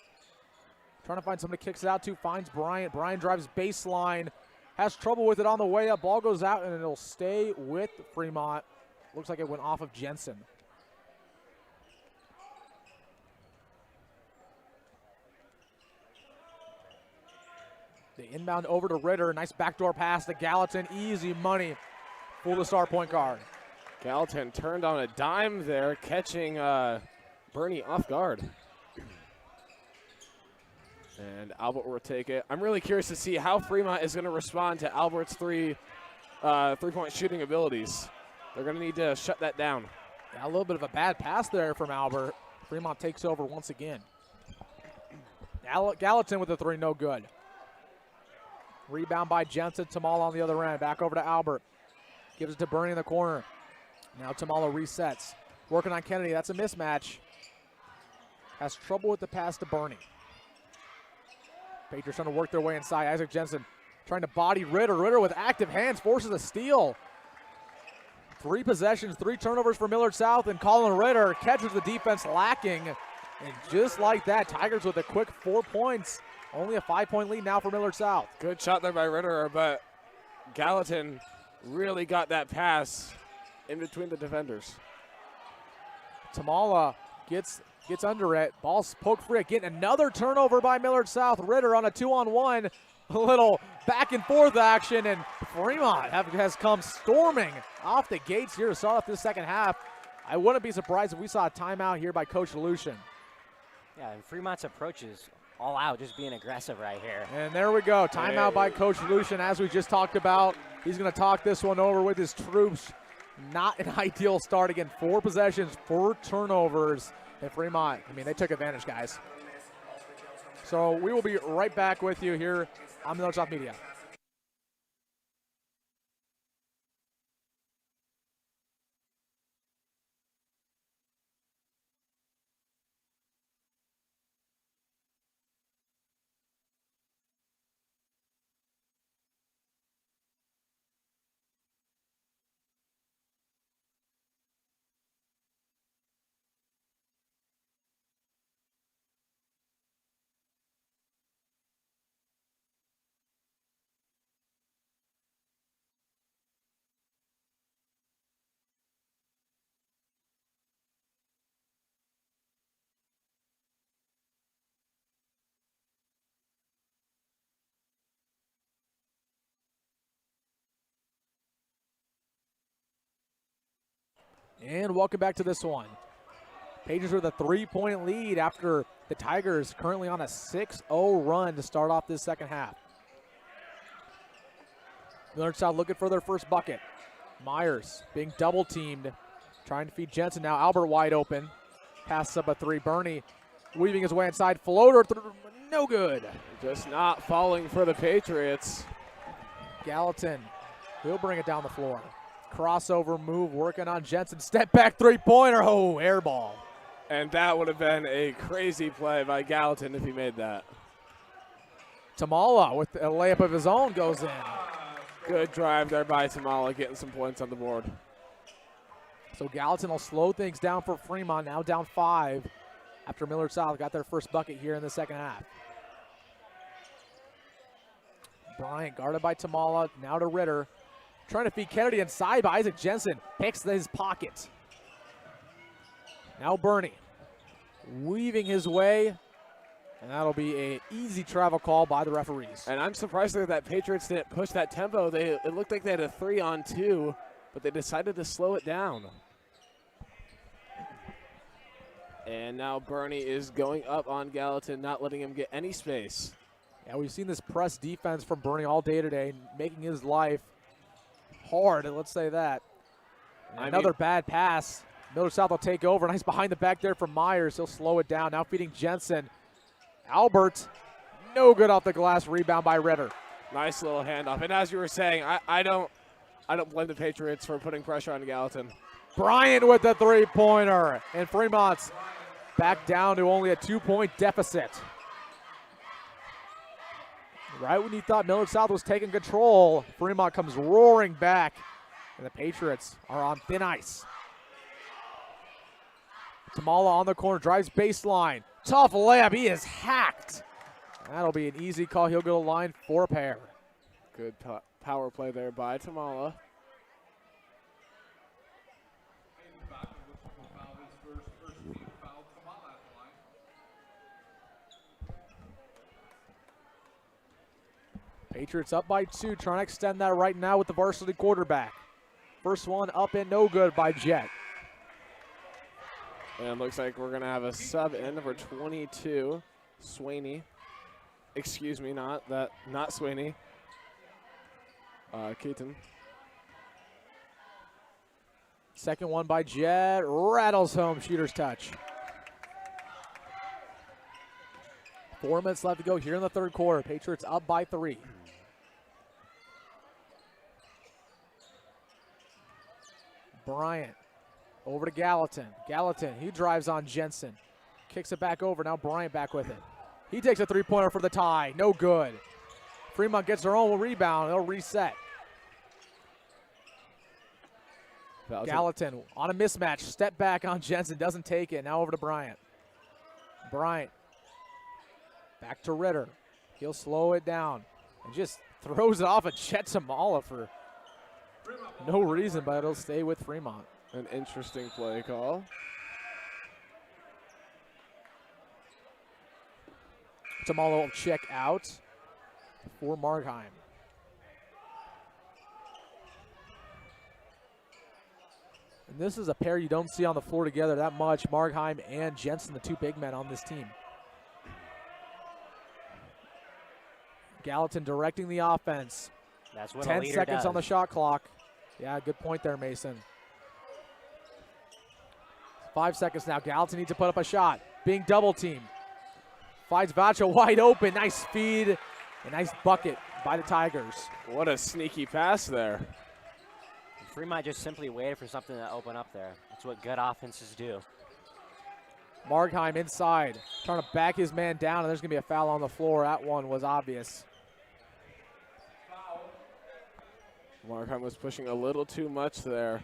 Trying to find somebody, kicks it out to, finds Bryant. Bryant drives baseline, has trouble with it on the way up. Ball goes out, and it'll stay with Fremont. Looks like it went off of Jensen. The inbound over to Ritter. Nice backdoor pass to Gallatin. Easy money for the star point guard. Gallatin turned on a dime there, catching Bernie off guard. And Albert will take it. I'm really curious to see how Fremont is going to respond to Albert's three-point shooting abilities. They're going to need to shut that down. Yeah, a little bit of a bad pass there from Albert. Fremont takes over once again. Gallatin with the three, no good. Rebound by Jensen. Tamal on the other end. Back over to Albert. Gives it to Bernie in the corner. Now Tamala resets. Working on Kennedy. That's a mismatch. Has trouble with the pass to Bernie. Patriots trying to work their way inside. Isaac Jensen trying to body Ritter. Ritter with active hands forces a steal. 3 possessions, 3 turnovers for Millard South, and Colin Ritter catches the defense lacking. And just like that, Tigers with a quick 4 points. Only a 5-point lead now for Millard South. Good shot there by Ritter, but Gallatin really got that pass in between the defenders. Tamala gets under it. Ball's poked free again. Another turnover by Millard South. Ritter on a 2-on-1. A little back and forth action, and Fremont has come storming off the gates here to start off this second half. I wouldn't be surprised if we saw a timeout here by Coach Lucian. Yeah, and Fremont's approach is all out, just being aggressive right here. And there we go. Timeout by Coach Lucian, as we just talked about. He's going to talk this one over with his troops. Not an ideal start. Again, 4 possessions, 4 turnovers. And Fremont, I mean, they took advantage, guys. So we will be right back with you here on Millard South Media. And welcome back to this one. Patriots with a 3-point lead after the Tigers currently on a 6-0 run to start off this second half. Millard South looking for their first bucket. Myers being double teamed, trying to feed Jensen now. Albert wide open. Passes up a 3. Bernie weaving his way inside. Floater through, no good. Just not falling for the Patriots. Gallatin He'll bring it down the floor. Crossover move, working on Jensen. Step back three-pointer. Oh, air ball. And that would have been a crazy play by Gallatin if he made that. Tamala with a layup of his own goes in. Good drive there by Tamala, getting some points on the board. So Gallatin will slow things down for Fremont, now down 5 after Millard South got their first bucket here in the second half. Bryant guarded by Tamala, now to Ritter. Trying to feed Kennedy inside, but Isaac Jensen picks his pocket. Now Bernie weaving his way, and that'll be an easy travel call by the referees. And I'm surprised that Patriots didn't push that tempo. It looked like they had a 3-on-2, but they decided to slow it down. And now Bernie is going up on Gallatin, not letting him get any space. Yeah, we've seen this press defense from Bernie all day today, making his life hard, let's say that. Another bad pass. Millard South will take over. Nice behind the back there from Myers. He'll slow it down. Now feeding Jensen. Albert, no good off the glass. Rebound by Ritter. Nice little handoff. And as you were saying, I don't blame the Patriots for putting pressure on Gallatin. Bryant with the three-pointer. And Fremont's back down to only a 2-point deficit. Right when you thought Millard South was taking control, Fremont comes roaring back, and the Patriots are on thin ice. Tamala on the corner, drives baseline. Tough layup, he is hacked. That'll be an easy call. He'll go to line for a pair. Good power play there by Tamala. Patriots up by 2, trying to extend that right now with the varsity quarterback. First one up and no good by Jet. And it looks like we're going to have a sub in for 22. Swaney. Excuse me, not Swaney. Keaton. Second one by Jet. Rattles home, shooter's touch. 4 minutes left to go here in the third quarter. Patriots up by 3. Bryant over to Gallatin. Gallatin, he drives on Jensen. Kicks it back over. Now Bryant back with it. He takes a three-pointer for the tie. No good. Fremont gets their own rebound. They'll reset. Gallatin on a mismatch. Step back on Jensen. Doesn't take it. Now over to Bryant. Bryant back to Ritter. He'll slow it down and just throws it off at Chet Tamala for no reason, but it'll stay with Fremont. An interesting play call. Tamala will check out for Markheim. And this is a pair you don't see on the floor together that much. Markheim and Jensen, the two big men on this team. Gallatin directing the offense. That's what 10 a leader seconds does. on the shot clock. Yeah, good point there, Mason. 5 seconds now. Gallatin needs to put up a shot. Being double teamed. Finds Vacha wide open. Nice feed. A nice bucket by the Tigers. What a sneaky pass there. Fremont just simply waited for something to open up there. That's what good offenses do. Markheim inside. Trying to back his man down, and there's going to be a foul on the floor. That one was obvious. Markheim was pushing a little too much there.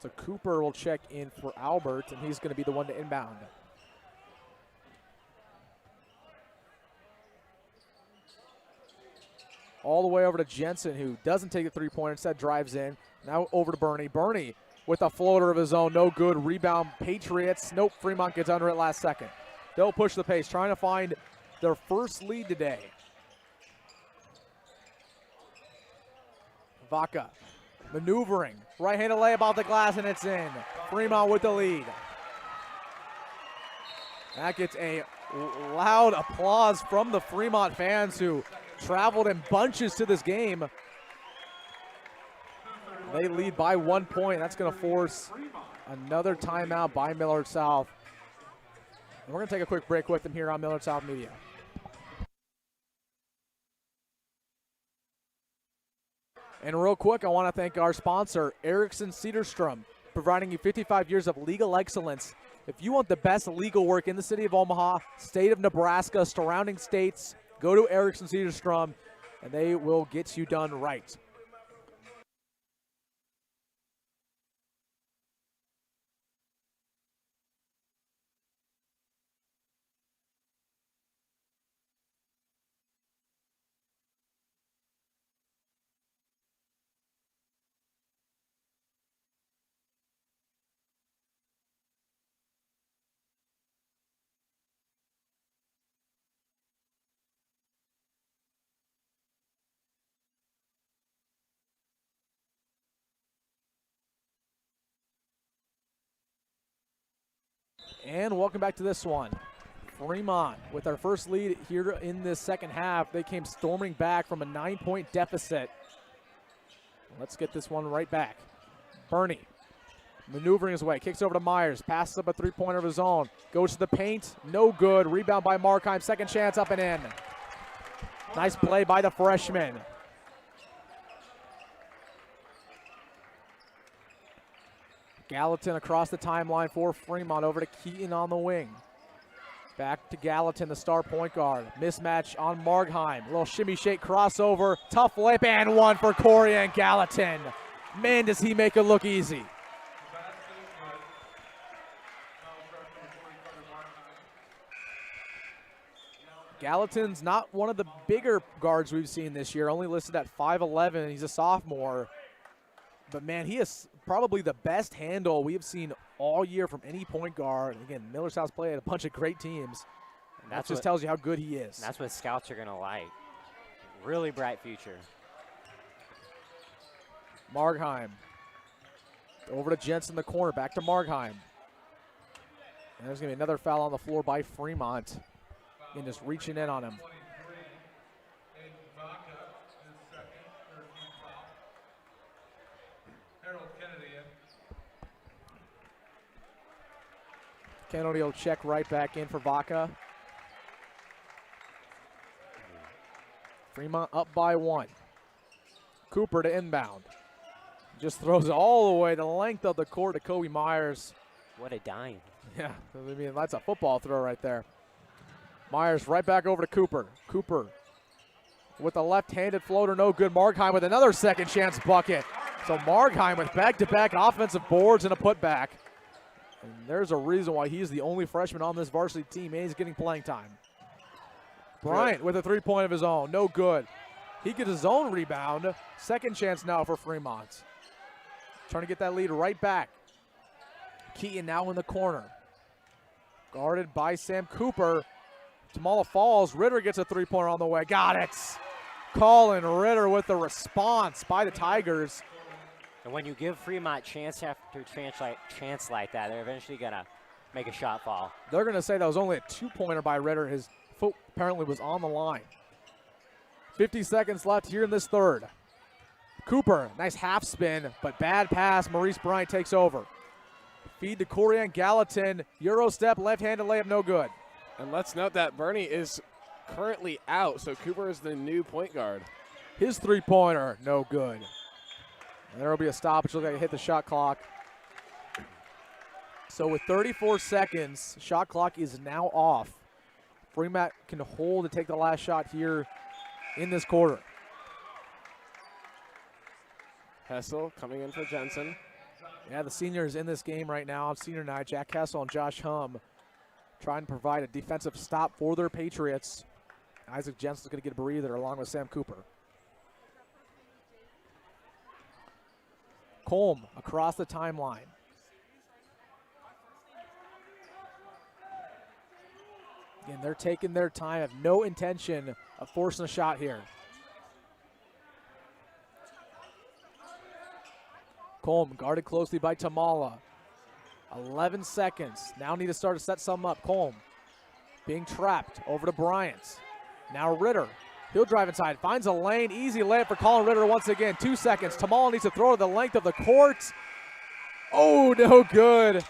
So Cooper will check in for Albert, and he's going to be the one to inbound. All the way over to Jensen, who doesn't take the three-pointer, instead drives in. Now over to Bernie. Bernie with a floater of his own, no good. Rebound, Patriots. Nope, Fremont gets under it last second. They'll push the pace, trying to find their first lead today. Vaca maneuvering. Right-handed layup off the glass, and it's in. Fremont with the lead. That gets a loud applause from the Fremont fans who traveled in bunches to this game. They lead by 1 point. That's going to force another timeout by Millard South. And we're going to take a quick break with them here on Millard South Media. And real quick, I want to thank our sponsor, Erickson Cedarstrom, providing you 55 years of legal excellence. If you want the best legal work in the city of Omaha, state of Nebraska, surrounding states, go to Erickson Cedarstrom, and they will get you done right. And welcome back to this one. Fremont with our first lead here in this second half. They came storming back from a 9-point deficit. Let's get this one right back. Bernie maneuvering his way, kicks over to Myers, passes up a three-pointer of his own, goes to the paint, no good. Rebound by Markheim, second chance up and in. Nice play by the freshman. Gallatin across the timeline for Fremont, over to Keaton on the wing. Back to Gallatin, the star point guard. Mismatch on Markheim. Little shimmy shake crossover. Tough layup and one for Corey and Gallatin. Man, does he make it look easy. Gallatin's not one of the bigger guards we've seen this year, only listed at 5'11". He's a sophomore. But, man, he is probably the best handle we have seen all year from any point guard. Again, Millard South's played a bunch of great teams. That just tells you how good he is. That's what scouts are going to like. Really bright future. Markheim. Over to Jensen in the corner. Back to Markheim. And there's going to be another foul on the floor by Fremont. And just reaching in on him. Kennedy will check right back in for Vaca. Fremont up by one. Cooper to inbound. Just throws it all the way the length of the court to Kobe Myers. What a dime. Yeah, I mean, that's a football throw right there. Myers right back over to Cooper. Cooper with a left-handed floater, no good. Markheim with another second chance bucket. So Markheim with back-to-back offensive boards and a putback. And there's a reason why he's the only freshman on this varsity team, and he's getting playing time. Bryant with a three-point of his own, no good. He gets his own rebound. Second chance now for Fremont. Trying to get that lead right back. Keaton now in the corner. Guarded by Sam Cooper. Tamala falls. Ritter gets a three-pointer on the way. Got it. Colin Ritter with the response by the Tigers. And when you give Fremont chance after chance like that, they're eventually going to make a shot fall. They're going to say that was only a two-pointer by Ritter. His foot apparently was on the line. 50 seconds left here in this third. Cooper, nice half spin, but bad pass. Maurice Bryant takes over. Feed to Corian Gallatin. Euro step, left-handed layup, no good. And let's note that Bernie is currently out, so Cooper is the new point guard. His three-pointer, no good. And there will be a stoppage. Looks like it hit the shot clock. So with 34 seconds, shot clock is now off. Fremont can hold and take the last shot here in this quarter. Hessel coming in for Jensen. Yeah, the seniors in this game right now on senior night. Jack Hessel and Josh Hum trying to provide a defensive stop for their Patriots. Isaac Jensen's going to get a breather along with Sam Cooper. Colm across the timeline. Again, they're taking their time, have no intention of forcing a shot here. Colm guarded closely by Tamala. 11 seconds. Now need to start to set something up. Colm being trapped over to Bryant. Now Ritter. He'll drive inside. Finds a lane. Easy layup for Colin Ritter once again. 2 seconds. Tamala needs to throw to the length of the court. Oh, no good.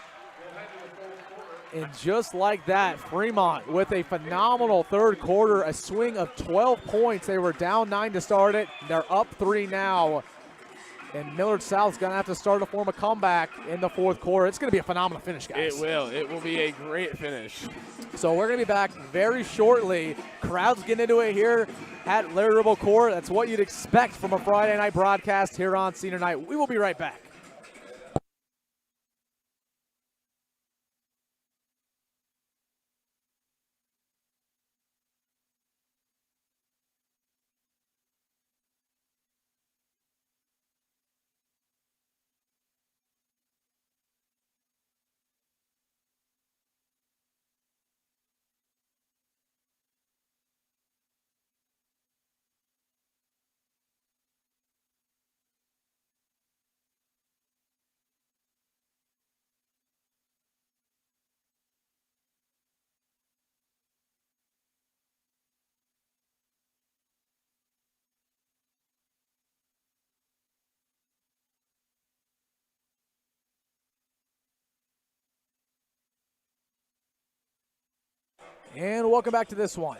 And just like that, Fremont with a phenomenal third quarter, a swing of 12 points. They were down 9 to start it. They're up 3 now. And Millard South's going to have to start to form a comeback in the fourth quarter. It's going to be a phenomenal finish, guys. It will. It will be a great finish. So we're going to be back very shortly. Crowds getting into it here at Larry Ribble Court. That's what you'd expect from a Friday night broadcast here on Senior Night. We will be right back. And welcome back to this one.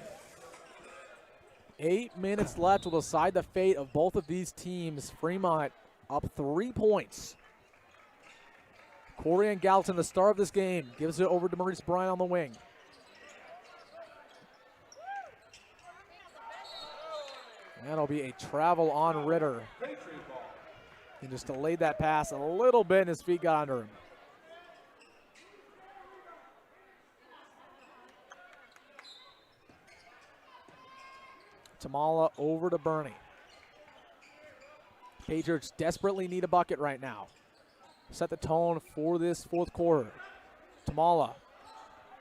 8 minutes left will decide the fate of both of these teams. Fremont up 3 points. Corian Gallatin, the star of this game, gives it over to Maurice Bryant on the wing. That'll be a travel on Ritter. He just delayed that pass a little bit and his feet got under him. Tamala over to Bernie. Patriots desperately need a bucket right now. Set the tone for this fourth quarter. Tamala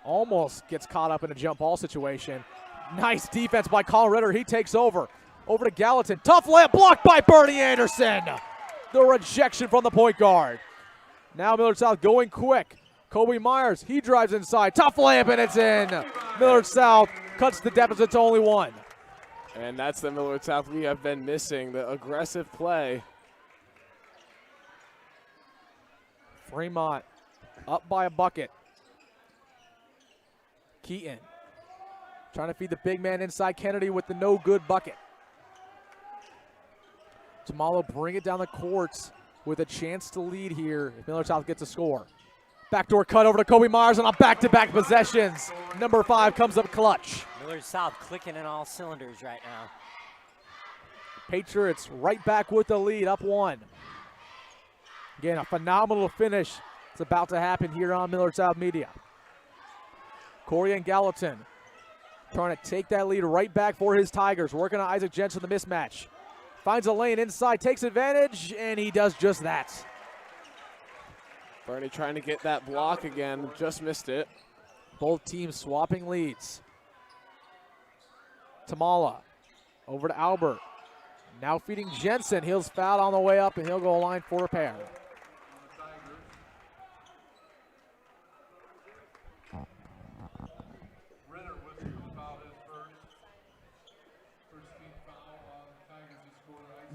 almost gets caught up in a jump ball situation. Nice defense by Colin Ritter. He takes over. Over to Gallatin. Tough layup blocked by Bernie Anderson. The rejection from the point guard. Now Millard South going quick. Kobe Myers, he drives inside. Tough layup and it's in. Millard South cuts the deficit to only 1. And that's the Millard South we have been missing, the aggressive play. Fremont up by a bucket. Keaton trying to feed the big man inside Kennedy with the no good bucket. Tamalo bring it down the courts with a chance to lead here if Millard South gets a score. Backdoor cut over to Kobe Myers on a back-to-back possessions. Number 5 comes up clutch. Millard South clicking in all cylinders right now. Patriots right back with the lead, up 1. Again, a phenomenal finish. It's about to happen here on Millard South Media. Corian Gallatin trying to take that lead right back for his Tigers. Working on Isaac Jensen, the mismatch. Finds a lane inside, takes advantage, and he does just that. Bernie trying to get that block again, just missed it. Both teams swapping leads. Tamala over to Albert. Now feeding Jensen. He'll foul on the way up, and he'll go line for a pair.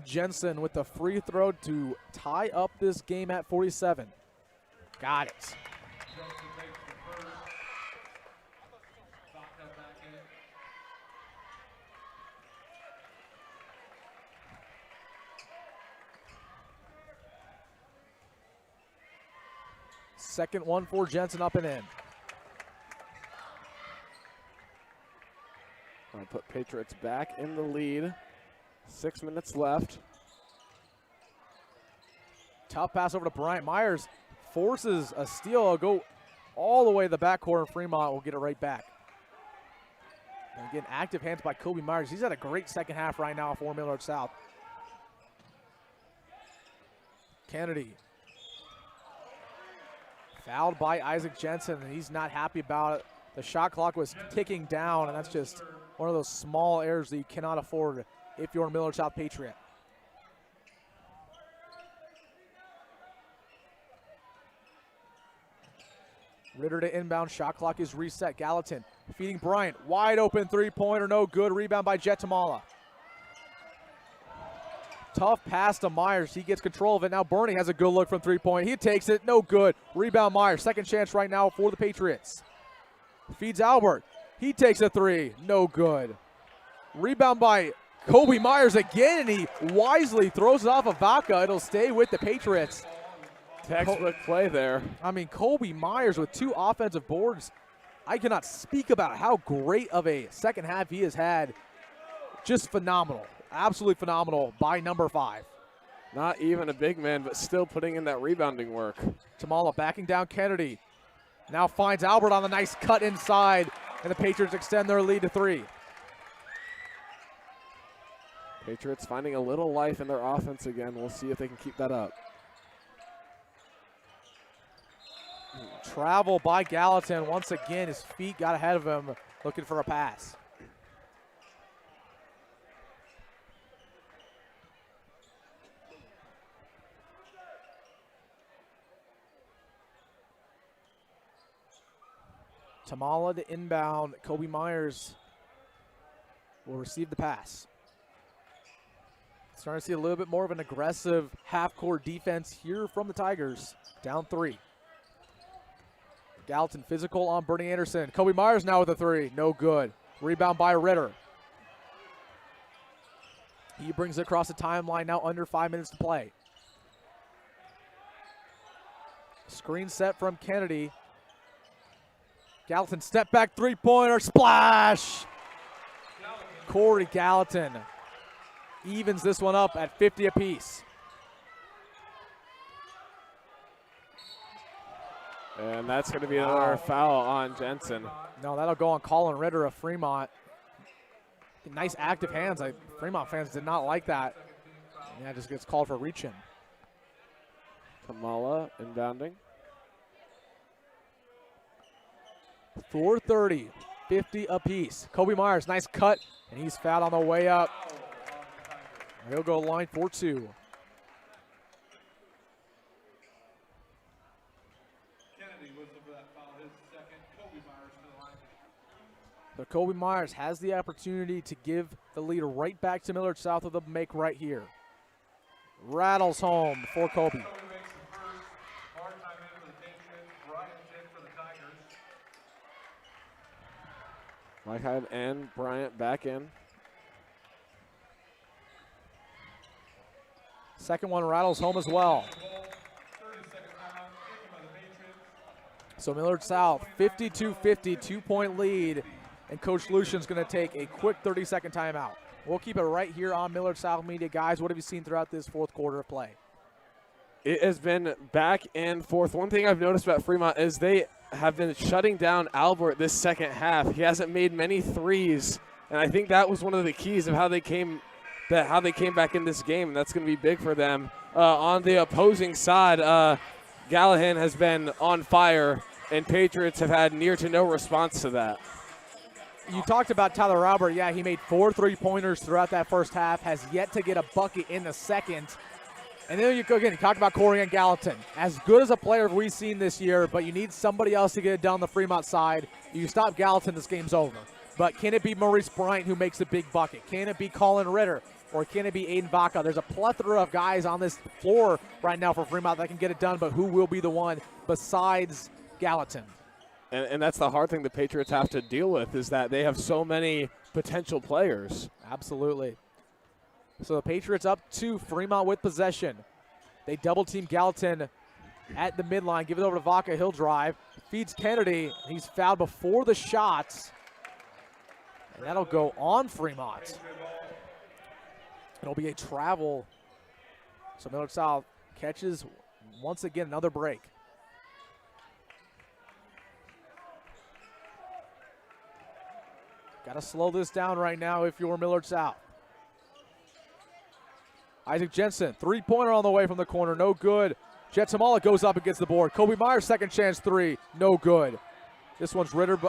Jensen with the free throw to tie up this game at 47. Got it. Second one for Jensen, up and in. I'll put Patriots back in the lead. 6 minutes left. Tough pass over to Bryant. Myers forces a steal. Go all the way to the backcourt, and Fremont will get it right back. And again, active hands by Kobe Myers. He's had a great second half right now for Millard South. Kennedy. Fouled by Isaac Jensen, and he's not happy about it. The shot clock was ticking down, and that's just one of those small errors that you cannot afford if you're a Millard South Patriot. Ritter to inbound, shot clock is reset. Gallatin feeding Bryant, wide open three-pointer, no good. Rebound by Jet Tamala. Tough pass to Myers, he gets control of it. Now Bernie has a good look from three-point. He takes it, no good. Rebound Myers, second chance right now for the Patriots. Feeds Albert. He takes a three. No good. Rebound by Kobe Myers again, and he wisely throws it off of Vaca. It'll stay with the Patriots. Textbook play there. I mean, Kobe Myers with 2 offensive boards. I cannot speak about how great of a second half he has had. Just phenomenal. Absolutely phenomenal by number 5. Not even a big man, but still putting in that rebounding work. Tamala backing down Kennedy. Now finds Albert on the nice cut inside, and the Patriots extend their lead to 3. Patriots finding a little life in their offense again. We'll see if they can keep that up. Travel by Gallatin. Once again, his feet got ahead of him, looking for a pass. Tamala to inbound. Kobe Myers will receive the pass. Starting to see a little bit more of an aggressive half-court defense here from the Tigers. Down 3. Gallatin physical on Bernie Anderson. Kobe Myers now with a 3. No good. Rebound by Ritter. He brings it across the timeline now, under 5 minutes to play. Screen set from Kennedy. Gallatin step back 3-pointer, splash! Corey Gallatin evens this one up at 50 apiece. And that's going to be another foul on Jensen. No, that'll go on Colin Ritter of Fremont. Nice active hands. Fremont fans did not like that. Yeah, just gets called for reach-in. Tamala inbounding. 4:30, 50 apiece. Kobe Myers, nice cut, and he's fouled on the way up. He'll go line for 2. Kennedy was over that foul, his second. Kobe Myers to the line. So Kobe Myers has the opportunity to give the lead right back to Millard South with a make right here. Rattles home for Kobe. Kobe makes the first. Hard time in for the Patriots. Bryant in for the Tigers. Whitehead and Bryant back in. Second one rattles home as well. 30-second timeout taken by the Patriots. So Millard South, 52-50, 2-point lead, and Coach Lucian's going to take a quick 30-second timeout. We'll keep it right here on Millard South Media. Guys, what have you seen throughout this 4th quarter of play? It has been back and forth. One thing I've noticed about Fremont is they have been shutting down Albert this second half. He hasn't made many threes, and I think that was one of the keys of how they came back in this game, and that's going to be big for them. On the opposing side, Gallahan has been on fire, and Patriots have had near to no response to that. You talked about Tyler Albert. Yeah, he made 4 3-pointers throughout that first half, has yet to get a bucket in the second. And then you talk about Corey and Gallatin. As good as a player we've seen this year, but you need somebody else to get it down the Fremont side. You stop Gallatin, this game's over. But can it be Maurice Bryant who makes the big bucket? Can it be Colin Ritter? Or can it be Aiden Vaca? There's a plethora of guys on this floor right now for Fremont that can get it done, but who will be the one besides Gallatin? And that's the hard thing the Patriots have to deal with, is that they have so many potential players. Absolutely. So the Patriots up 2, Fremont with possession. They double-team Gallatin at the midline, give it over to Vaca, he'll drive, feeds Kennedy, he's fouled before the shots, and that'll go on Fremont. It'll be a travel. So Millard South catches once again another break. Got to slow this down right now if you're Millard South. Isaac Jensen, 3-pointer on the way from the corner, no good. Jet Tamala goes up and gets the board. Kobe Myers, second chance 3, no good. This one's Ritter,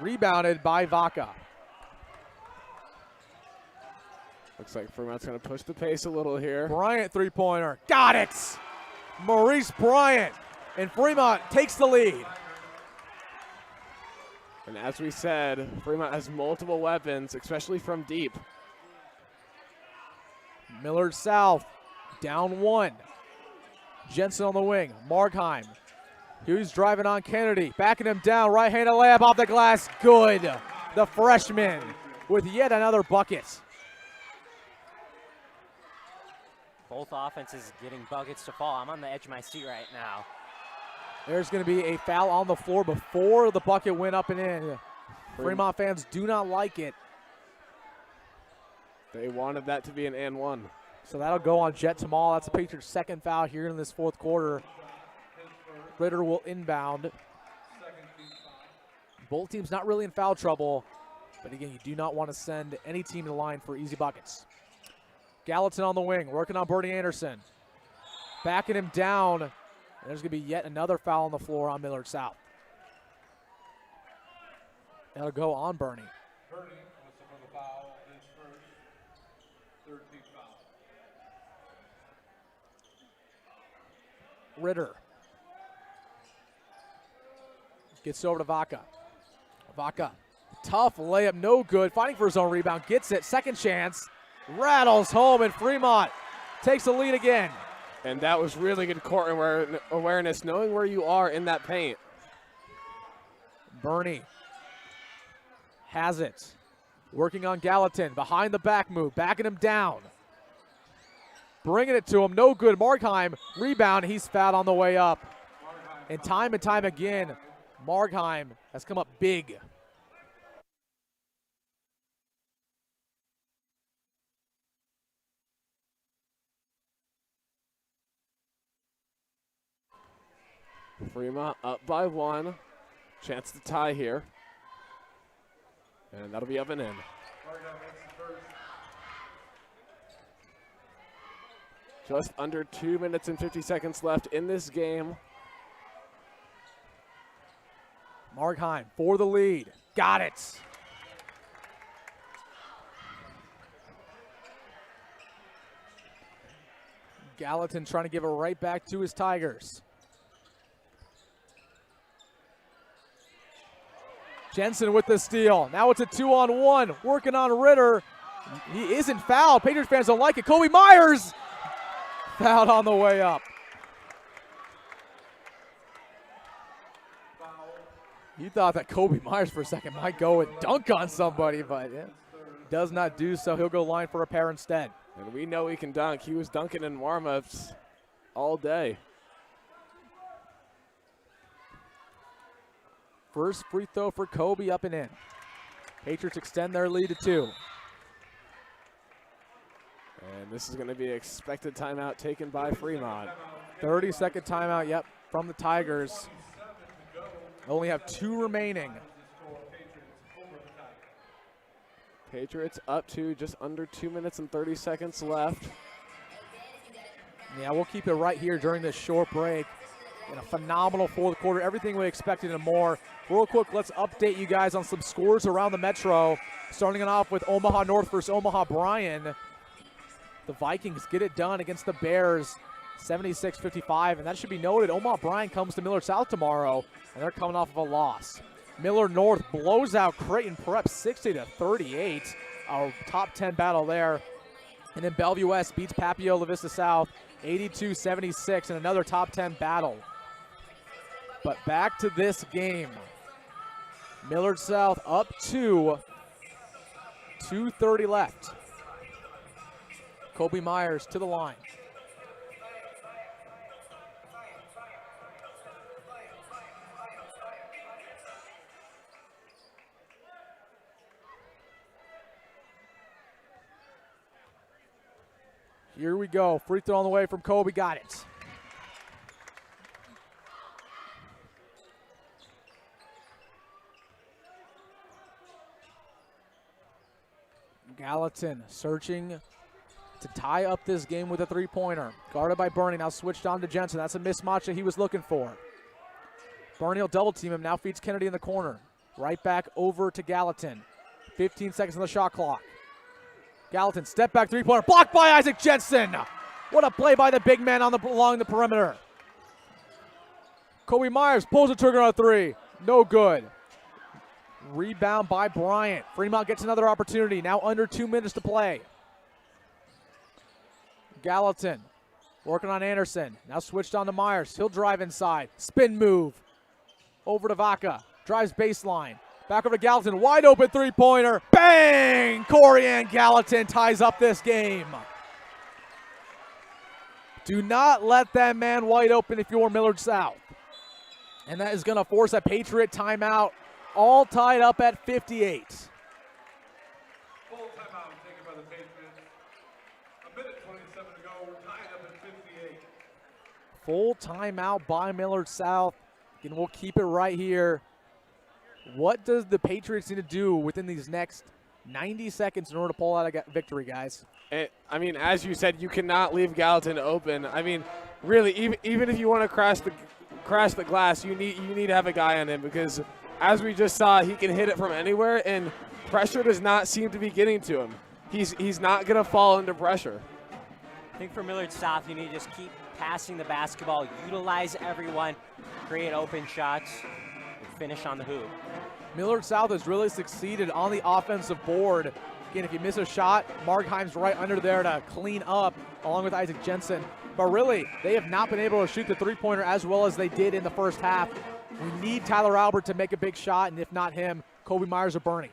rebounded by Vaca. Looks like Fremont's going to push the pace a little here. Bryant, 3-pointer, got it! Maurice Bryant, and Fremont takes the lead. And as we said, Fremont has multiple weapons, especially from deep. Millard South down 1. Jensen on the wing. Markheim Hughes driving on Kennedy, backing him down, right-handed layup off the glass, good. The freshman with yet another bucket. Both offenses getting buckets to fall. I'm on the edge of my seat right now. There's going to be a foul on the floor before the bucket went up and in. Fremont fans do not like it. They wanted that to be an and one. So that'll go on Jet Tamal. That's the Patriots' second foul here in this fourth quarter. Ritter will inbound. Both teams not really in foul trouble, but again, you do not want to send any team to the line for easy buckets. Gallatin on the wing, working on Bernie Anderson. Backing him down. And there's going to be yet another foul on the floor on Millard South. That'll go on Bernie. Bernie was for the foul, his first, third team foul. Ritter. Gets over to Vaca. Vaca, tough layup, no good. Fighting for his own rebound, gets it. Second chance, rattles home, and Fremont takes the lead again. And that was really good court awareness, knowing where you are in that paint. Bernie has it. Working on Gallatin, behind the back move, backing him down. Bringing it to him, no good. Markheim, rebound, he's fouled on the way up. And time again, Markheim has come up big. Fremont up by one. Chance to tie here. And that'll be up and in. Just under 2 minutes and 50 seconds left in this game. Markheim for the lead. Got it. Gallatin trying to give it right back to his Tigers. Jensen with the steal. Now it's a 2-on-1. Working on Ritter. He isn't fouled. Patriots fans don't like it. Kobe Myers fouled on the way up. You thought that Kobe Myers for a second might go and dunk on somebody, but does not do so. He'll go line for a pair instead. And we know he can dunk. He was dunking in warm-ups all day. First free throw for Kobe, up and in. Patriots extend their lead to 2. And this is going to be an expected timeout taken by Fremont. 30-second timeout, yep, from the Tigers. Only have 2 remaining. Patriots up to just under 2 minutes and 30 seconds left. Yeah, we'll keep it right here during this short break. In a phenomenal fourth quarter, everything we expected and more. Real quick, let's update you guys on some scores around the Metro. Starting it off with Omaha North versus Omaha Bryan. The Vikings get it done against the Bears, 76-55, and that should be noted. Omaha Bryan comes to Millard South tomorrow, and they're coming off of a loss. Millard North blows out Creighton Prep 60-38, a top 10 battle there. And then Bellevue West beats Papio La Vista South 82-76 in another top 10 battle. But back to this game. Millard South up 2, 2:30 left. Kobe Myers to the line. Here we go. Free throw on the way from Kobe. Got it. Gallatin searching to tie up this game with a three-pointer. Guarded by Bernie, now switched on to Jensen. That's a mismatch that he was looking for. Bernie will double team him, now feeds Kennedy in the corner. Right back over to Gallatin. 15 seconds on the shot clock. Gallatin, step back three-pointer, blocked by Isaac Jensen. What a play by the big man along the perimeter. Kobe Myers pulls the trigger on a three. No good. Rebound by Bryant. Fremont gets another opportunity. Now under 2 minutes to play. Gallatin Working on Anderson. Now switched on to Myers. He'll drive inside. Spin move. Over to Vaca. Drives baseline. Back over to Gallatin. Wide open three-pointer. Bang! Corian Gallatin ties up this game. Do not let that man wide open if you're Millard South. And that is going to force a Patriot timeout. All tied up at 58. Full timeout taken by the Patriots. A minute 27 to go, tied up at 58. Full timeout by Millard South. Again, we'll keep it right here. What does the Patriots need to do within these next 90 seconds in order to pull out a victory, guys? I mean, as you said, you cannot leave Gallatin open. I mean, really, even if you want to crash the glass, you need to have a guy on him, because as we just saw, he can hit it from anywhere, and pressure does not seem to be getting to him. He's not going to fall under pressure. I think for Millard South, you need to just keep passing the basketball, utilize everyone, create open shots, and finish on the hoop. Millard South has really succeeded on the offensive board. Again, if you miss a shot, Markheim's right under there to clean up, along with Isaac Jensen. But really, they have not been able to shoot the three-pointer as well as they did in the first half. We need Tyler Albert to make a big shot, and if not him, Kobe Myers or Bernie.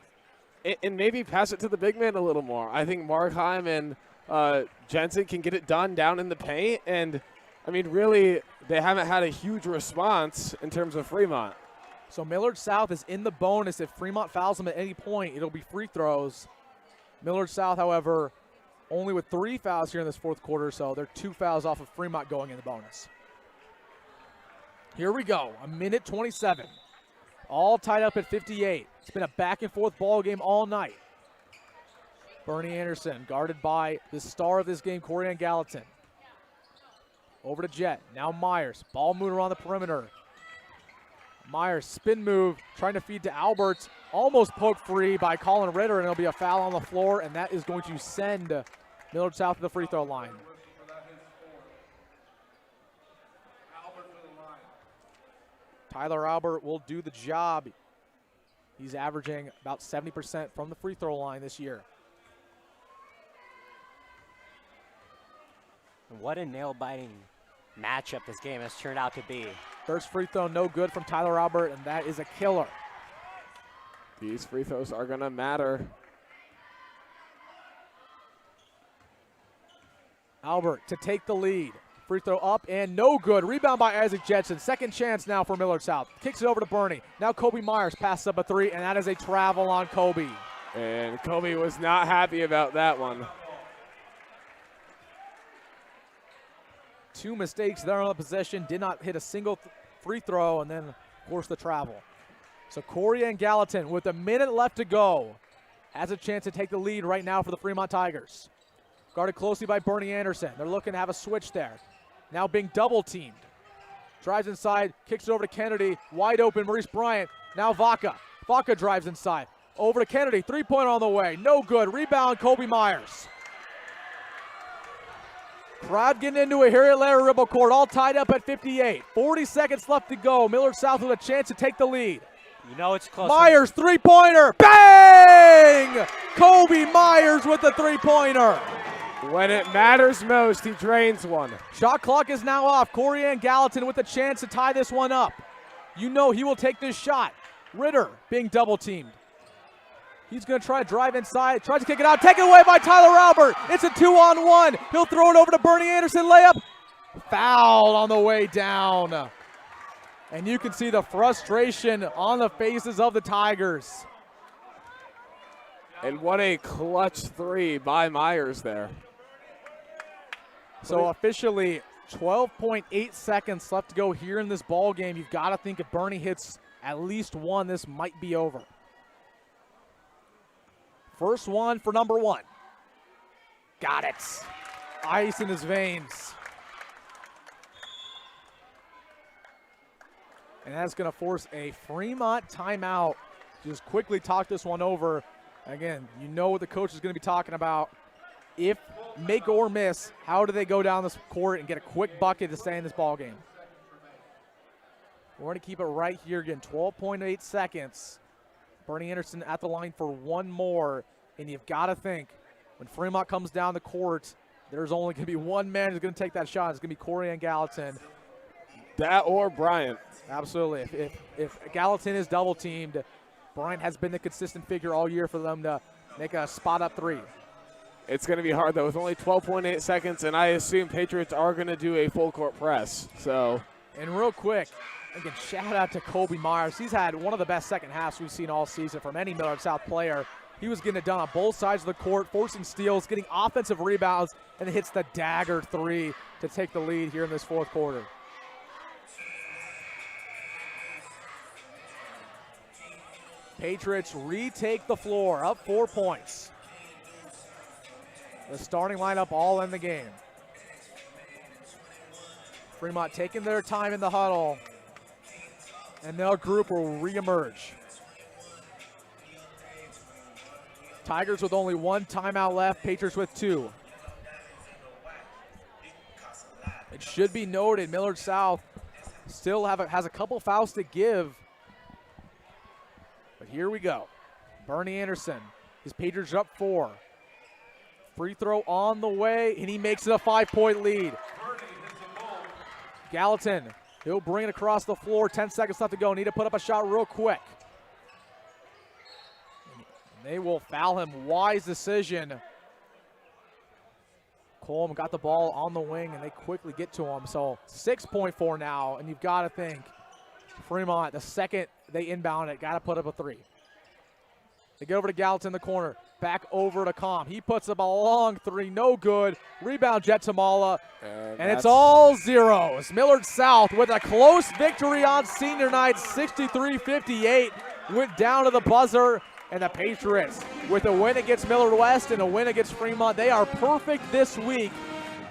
And maybe pass it to the big man a little more. I think Markheim and Jensen can get it done down in the paint. And, I mean, really, they haven't had a huge response in terms of Fremont. So Millard South is in the bonus. If Fremont fouls them at any point, it'll be free throws. Millard South, however, only with 3 fouls here in this fourth quarter, so they're 2 fouls off of Fremont going in the bonus. Here we go, a minute 27. All tied up at 58. It's been a back-and-forth ball game all night. Bernie Anderson guarded by the star of this game, Corian Gallatin. Over to Jet, now Myers. Ball moving around the perimeter. Myers, spin move, trying to feed to Albert. Almost poked free by Colin Ritter, and it'll be a foul on the floor, and that is going to send Millard South to the free throw line. Tyler Albert will do the job. He's averaging about 70% from the free throw line this year. What a nail-biting matchup this game has turned out to be. First free throw no good from Tyler Albert, and that is a killer. These free throws are going to matter. Albert to take the lead. Free throw up and no good. Rebound by Isaac Jetson. Second chance now for Millard South. Kicks it over to Bernie. Now Kobe Myers passes up a three, and that is a travel on Kobe. And Kobe was not happy about that one. 2 mistakes there on the possession. Did not hit a single free throw, and then, of course, the travel. So Corian Gallatin, with a minute left to go, has a chance to take the lead right now for the Fremont Tigers. Guarded closely by Bernie Anderson. They're looking to have a switch there. Now being double teamed. Drives inside, kicks it over to Kennedy. Wide open, Maurice Bryant. Now Vaca. Vaca drives inside. Over to Kennedy, three-pointer on the way. No good. Rebound, Kobe Myers. Crowd getting into it here at Larry Ribble Court, all tied up at 58. 40 seconds left to go. Millard South with a chance to take the lead. You know it's close. Myers, three-pointer. Bang! Kobe Myers with the three-pointer. When it matters most, he drains one. Shot clock is now off. Corian Gallatin with a chance to tie this one up. You know he will take this shot. Ritter being double-teamed. He's going to try to drive inside, tries to kick it out, taken away by Tyler Albert. It's a 2-on-1. He'll throw it over to Bernie Anderson, layup. Fouled on the way down. And you can see the frustration on the faces of the Tigers. And what a clutch three by Myers there. So officially 12.8 seconds left to go here in this ball game. You've got to think if Bernie hits at least one, this might be over. First one for number one. Got it. Ice in his veins. And that's going to force a Fremont timeout. Just quickly talk this one over. Again, you know what the coach is going to be talking about. If make or miss, how do they go down this court and get a quick bucket to stay in this ball game? We're going to keep it right here again, 12.8 seconds. Bernie Anderson at the line for one more, and you've got to think, when Fremont comes down the court, there's only going to be one man who's going to take that shot. It's going to be Corian Gallatin. That or Bryant. Absolutely. If Gallatin is double teamed, Bryant has been the consistent figure all year for them to make a spot up three. It's going to be hard, though, with only 12.8 seconds, and I assume Patriots are going to do a full court press. So, and real quick, again, shout out to Kobe Myers. He's had one of the best second halves we've seen all season from any Millard South player. He was getting it done on both sides of the court, forcing steals, getting offensive rebounds, and hits the dagger three to take the lead here in this fourth quarter. Patriots retake the floor, up 4 points. The starting lineup all in the game. Fremont taking their time in the huddle, and their group will reemerge. Tigers with only one timeout left, Patriots with two. It should be noted, Millard South still has a couple fouls to give. But here we go. Bernie Anderson, his Patriots up 4. Free throw on the way, and he makes it a 5-point lead. Gallatin, he'll bring it across the floor. 10 seconds left to go. Need to put up a shot real quick. They will foul him. Wise decision. Coleman got the ball on the wing, and they quickly get to him. So 6.4 now, and you've got to think Fremont, the second they inbound it, got to put up a three. They get over to Gallatin in the corner. Back over to Com. He puts up a long three, no good. Rebound Jet Tamala, and it's all zeros. Millard South with a close victory on senior night, 63-58. Went down to the buzzer, and the Patriots with a win against Millard West and a win against Fremont. They are perfect this week,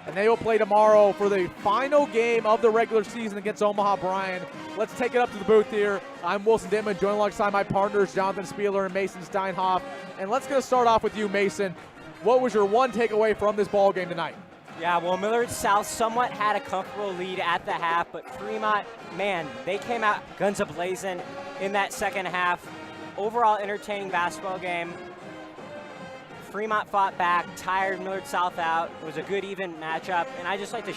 and they will play tomorrow for the final game of the regular season against Omaha Bryan. Let's take it up to the booth here. I'm Wilson Dittman, joined alongside my partners, Jonathan Spieler and Mason Steinhoff. And let's get start off with you, Mason. What was your one takeaway from this ball game tonight? Yeah, well, Millard South somewhat had a comfortable lead at the half, but Fremont, man, they came out guns a-blazing in that second half. Overall entertaining basketball game. Fremont fought back, tired Millard South out. It was a good, even matchup. And I just like to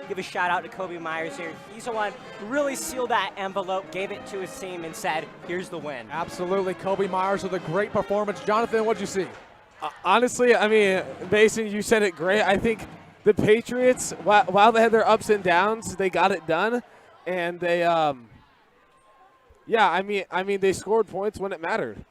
give a shout out to Kobe Myers here. He's the one who really sealed that envelope, gave it to his team, and said, here's the win. Absolutely. Kobe Myers with a great performance. Jonathan, what'd you see? Honestly, I mean, Mason, you said it great. I think the Patriots, while they had their ups and downs, they got it done. And they, yeah, I mean, they scored points when it mattered.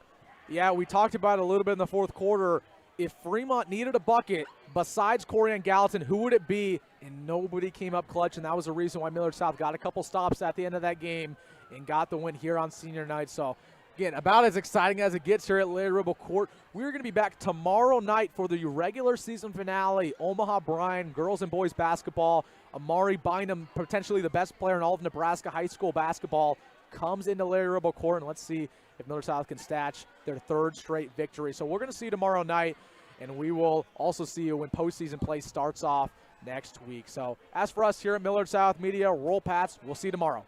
Yeah, we talked about it a little bit in the fourth quarter. If Fremont needed a bucket, besides Corian Gallatin, who would it be? And nobody came up clutch, and that was the reason why Millard South got a couple stops at the end of that game and got the win here on senior night. So, again, about as exciting as it gets here at Larry Ribble Court. We're going to be back tomorrow night for the regular season finale. Omaha Bryan, girls and boys basketball. Amari Bynum, potentially the best player in all of Nebraska high school basketball, comes into Larry Ribble Court, and let's see if Millard South can snatch their third straight victory. So we're going to see you tomorrow night, and we will also see you when postseason play starts off next week. So as for us here at Millard South Media, roll Pats. We'll see you tomorrow.